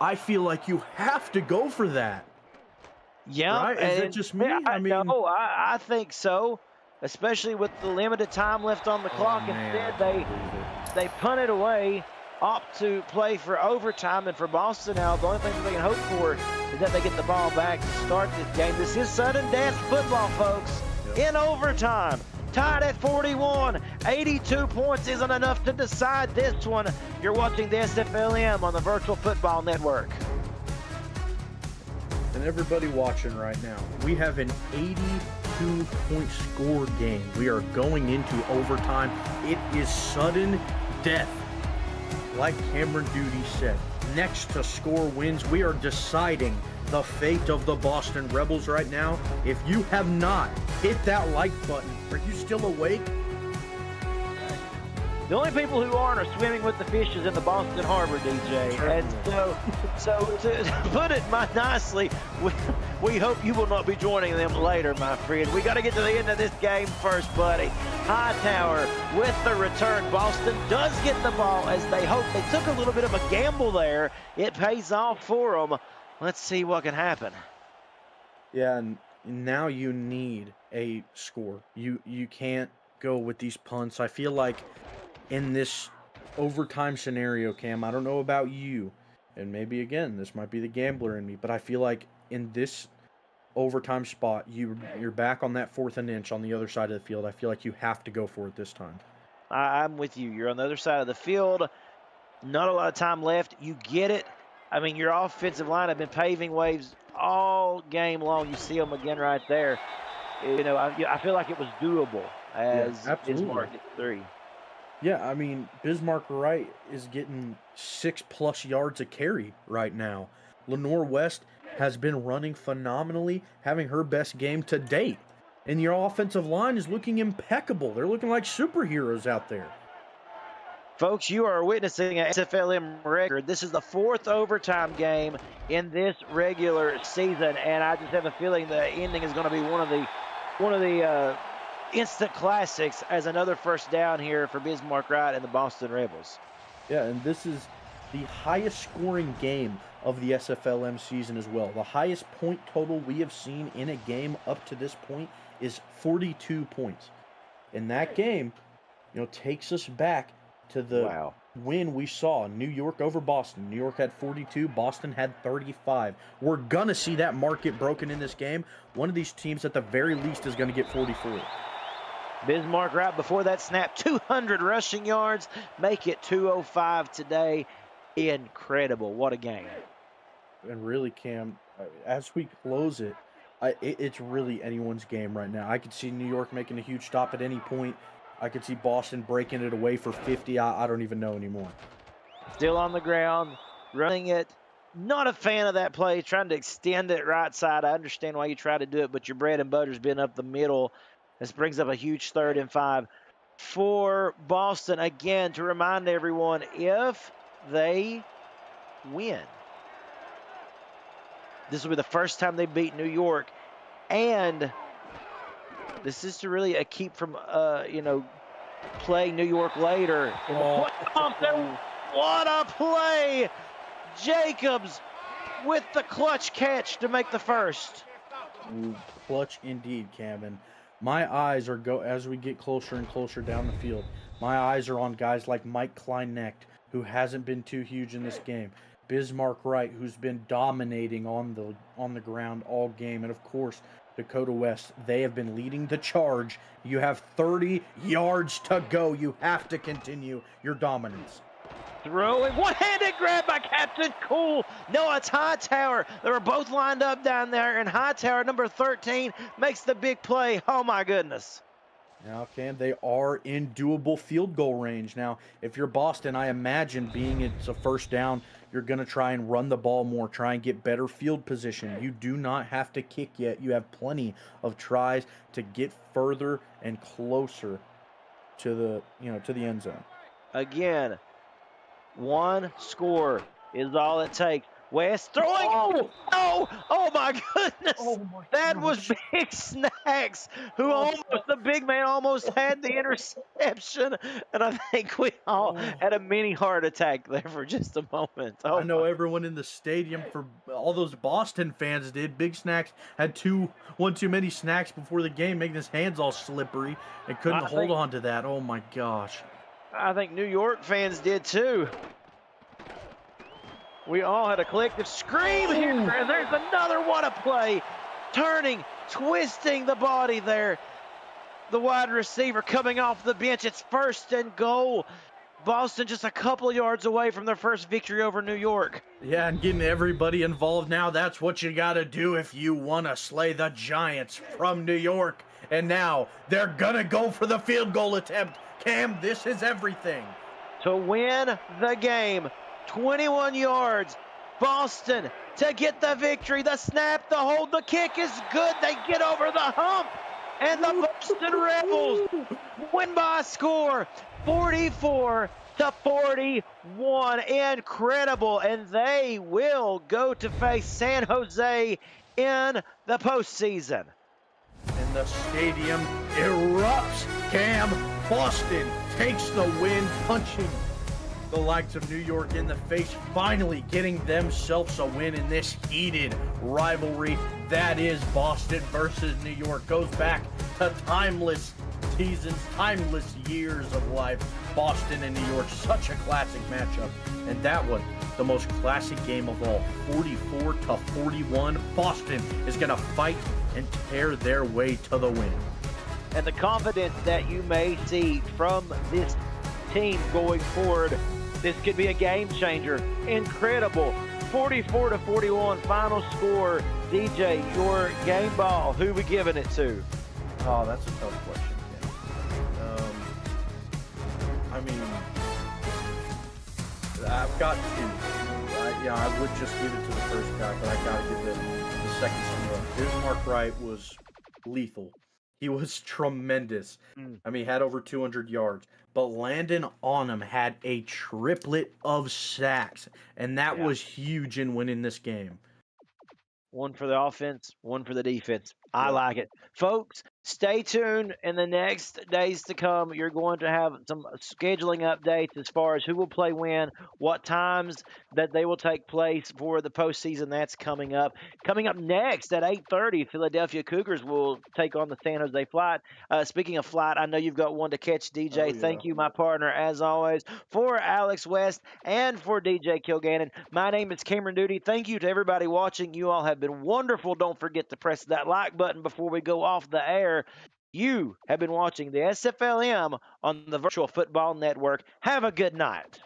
I feel like you have to go for that. Yeah. Right? Is it just me? No, I think so. Especially with the limited time left on the clock. Instead, they punt it away, opt to play for overtime. And for Boston now, the only thing that they can hope for is that they get the ball back to start this game. This is sudden death football, folks. Yep. In overtime. Tied at 41. 82 points isn't enough to decide this one. You're watching the SFLm on the Virtual Football Network. And everybody watching right now, we have an 82-point score game. We are going into overtime. It is sudden death. Like Cameron Duty said, next to score wins, we are deciding the fate of the Boston Rebels right now. If you have not hit that like button, are you still awake? The only people who aren't are swimming with the fishes in the Boston Harbor, DJ. And so to put it nicely, we hope you will not be joining them later, my friend. We got to get to the end of this game first, buddy. Hightower with the return. Boston does get the ball as they hope. They took a little bit of a gamble there. It pays off for them. Let's see what can happen. Yeah, and now you need a score. You can't go with these punts. I feel like in this overtime scenario, Cam, I don't know about you, and maybe again, this might be the gambler in me, but I feel like in this overtime spot. You're back on that 4th and inch on the other side of the field. I feel like you have to go for it this time. I'm with you. You're on the other side of the field. Not a lot of time left. You get it. I mean, your offensive line have been paving waves all game long. You see them again right there. You know, I feel like it was doable as Bismarck gets 3. Yeah, I mean, Bismarck Wright is getting 6+ yards a carry right now. Lenore West has been running phenomenally, having her best game to date. And your offensive line is looking impeccable. They're looking like superheroes out there. Folks, you are witnessing an SFLm record. This is the 4th overtime game in this regular season, and I just have a feeling the ending is going to be one of the instant classics as another first down here for Bismarck Wright and the Boston Rebels. Yeah, and this is the highest scoring game of the SFLm season as well. The highest point total we have seen in a game up to this point is 42 points. And that game, takes us back to the win we saw. New York over Boston. New York had 42. Boston had 35. We're going to see that mark get broken in this game. One of these teams at the very least is going to get 44. Bismarck Wright before that snap, 200 rushing yards. Make it 205 today. Incredible. What a game. And really, Cam, as we close it, it's really anyone's game right now. I could see New York making a huge stop at any point. I could see Boston breaking it away for 50. I don't even know anymore. Still on the ground, running it. Not a fan of that play, trying to extend it right side. I understand why you try to do it, but your bread and butter's been up the middle. This brings up a huge 3rd and 5 for Boston. Again, to remind everyone, if they win, this will be the first time they beat New York, and this is to really keep from, playing New York later. What a play! Jacobs with the clutch catch to make the first. Ooh, clutch indeed, Cam. And my eyes are as we get closer and closer down the field. My eyes are on guys like Mike Kleinecht, who hasn't been too huge in this game. Bismarck Wright, who's been dominating on the ground all game, and of course Dakota West. They have been leading the charge. You have 30 yards to go. You have to continue your dominance. Throwing one-handed grab by Captain Cool. No, it's Hightower. They were both lined up down there, and Hightower, number 13, makes the big play. Oh my goodness. Now, Cam, they are in doable field goal range. Now, if you're Boston, I imagine being it's a first down, you're going to try and run the ball more, try and get better field position. You do not have to kick yet. You have plenty of tries to get further and closer to the end zone. Again, one score is all it takes. West throwing. Oh my goodness. That was Big Snacks, who the big man almost had the interception. And I think we all had a mini heart attack there for just a moment. I know everyone in the stadium, for all those Boston fans did. Big Snacks had one too many snacks before the game, making his hands all slippery and couldn't hold on to that. Oh my gosh. I think New York fans did too. We all had a collective scream here, and there's another what a play. Turning, twisting the body there. The wide receiver coming off the bench. It's 1st and goal. Boston just a couple yards away from their first victory over New York. Yeah, and getting everybody involved now. That's what you got to do if you want to slay the Giants from New York. And now they're going to go for the field goal attempt. Cam, this is everything. To win the game. 21 yards. Boston to get the victory. The snap, the hold, the kick is good. They get over the hump. And the Boston Rebels win by a score 44-41. Incredible. And they will go to face San Jose in the postseason. And the stadium erupts. Cam, Boston takes the win, punching the likes of New York in the face, finally getting themselves a win in this heated rivalry. That is Boston versus New York. Goes back to timeless seasons, timeless years of life. Boston and New York, such a classic matchup. And that one, the most classic game of all, 44-41. Boston is going to fight and tear their way to the win. And the confidence that you may see from this team going forward, this could be a game changer. Incredible. 44-41 final score. DJ, your game ball, who we giving it to? Oh, that's a tough question. I mean, I've got two. I would just give it to the first guy, but I got to give the second one. Bismarck Wright was lethal. He was tremendous. I mean, he had over 200 yards. But Landon Onham had a triplet of sacks, and that was huge in winning this game. One for the offense, one for the defense. I like it. Folks, stay tuned in the next days to come. You're going to have some scheduling updates as far as who will play when, what times that they will take place for the postseason. That's coming up. Coming up next at 8:30, Philadelphia Cougars will take on the San Jose Flight. Speaking of Flight, I know you've got one to catch, DJ. Oh, yeah. Thank you, my partner, as always. For Alex West and for DJ Kilgannon, my name is Cameron Duty. Thank you to everybody watching. You all have been wonderful. Don't forget to press that like button before we go off the air. You have been watching the SFLm on the Virtual Football Network. Have a good night.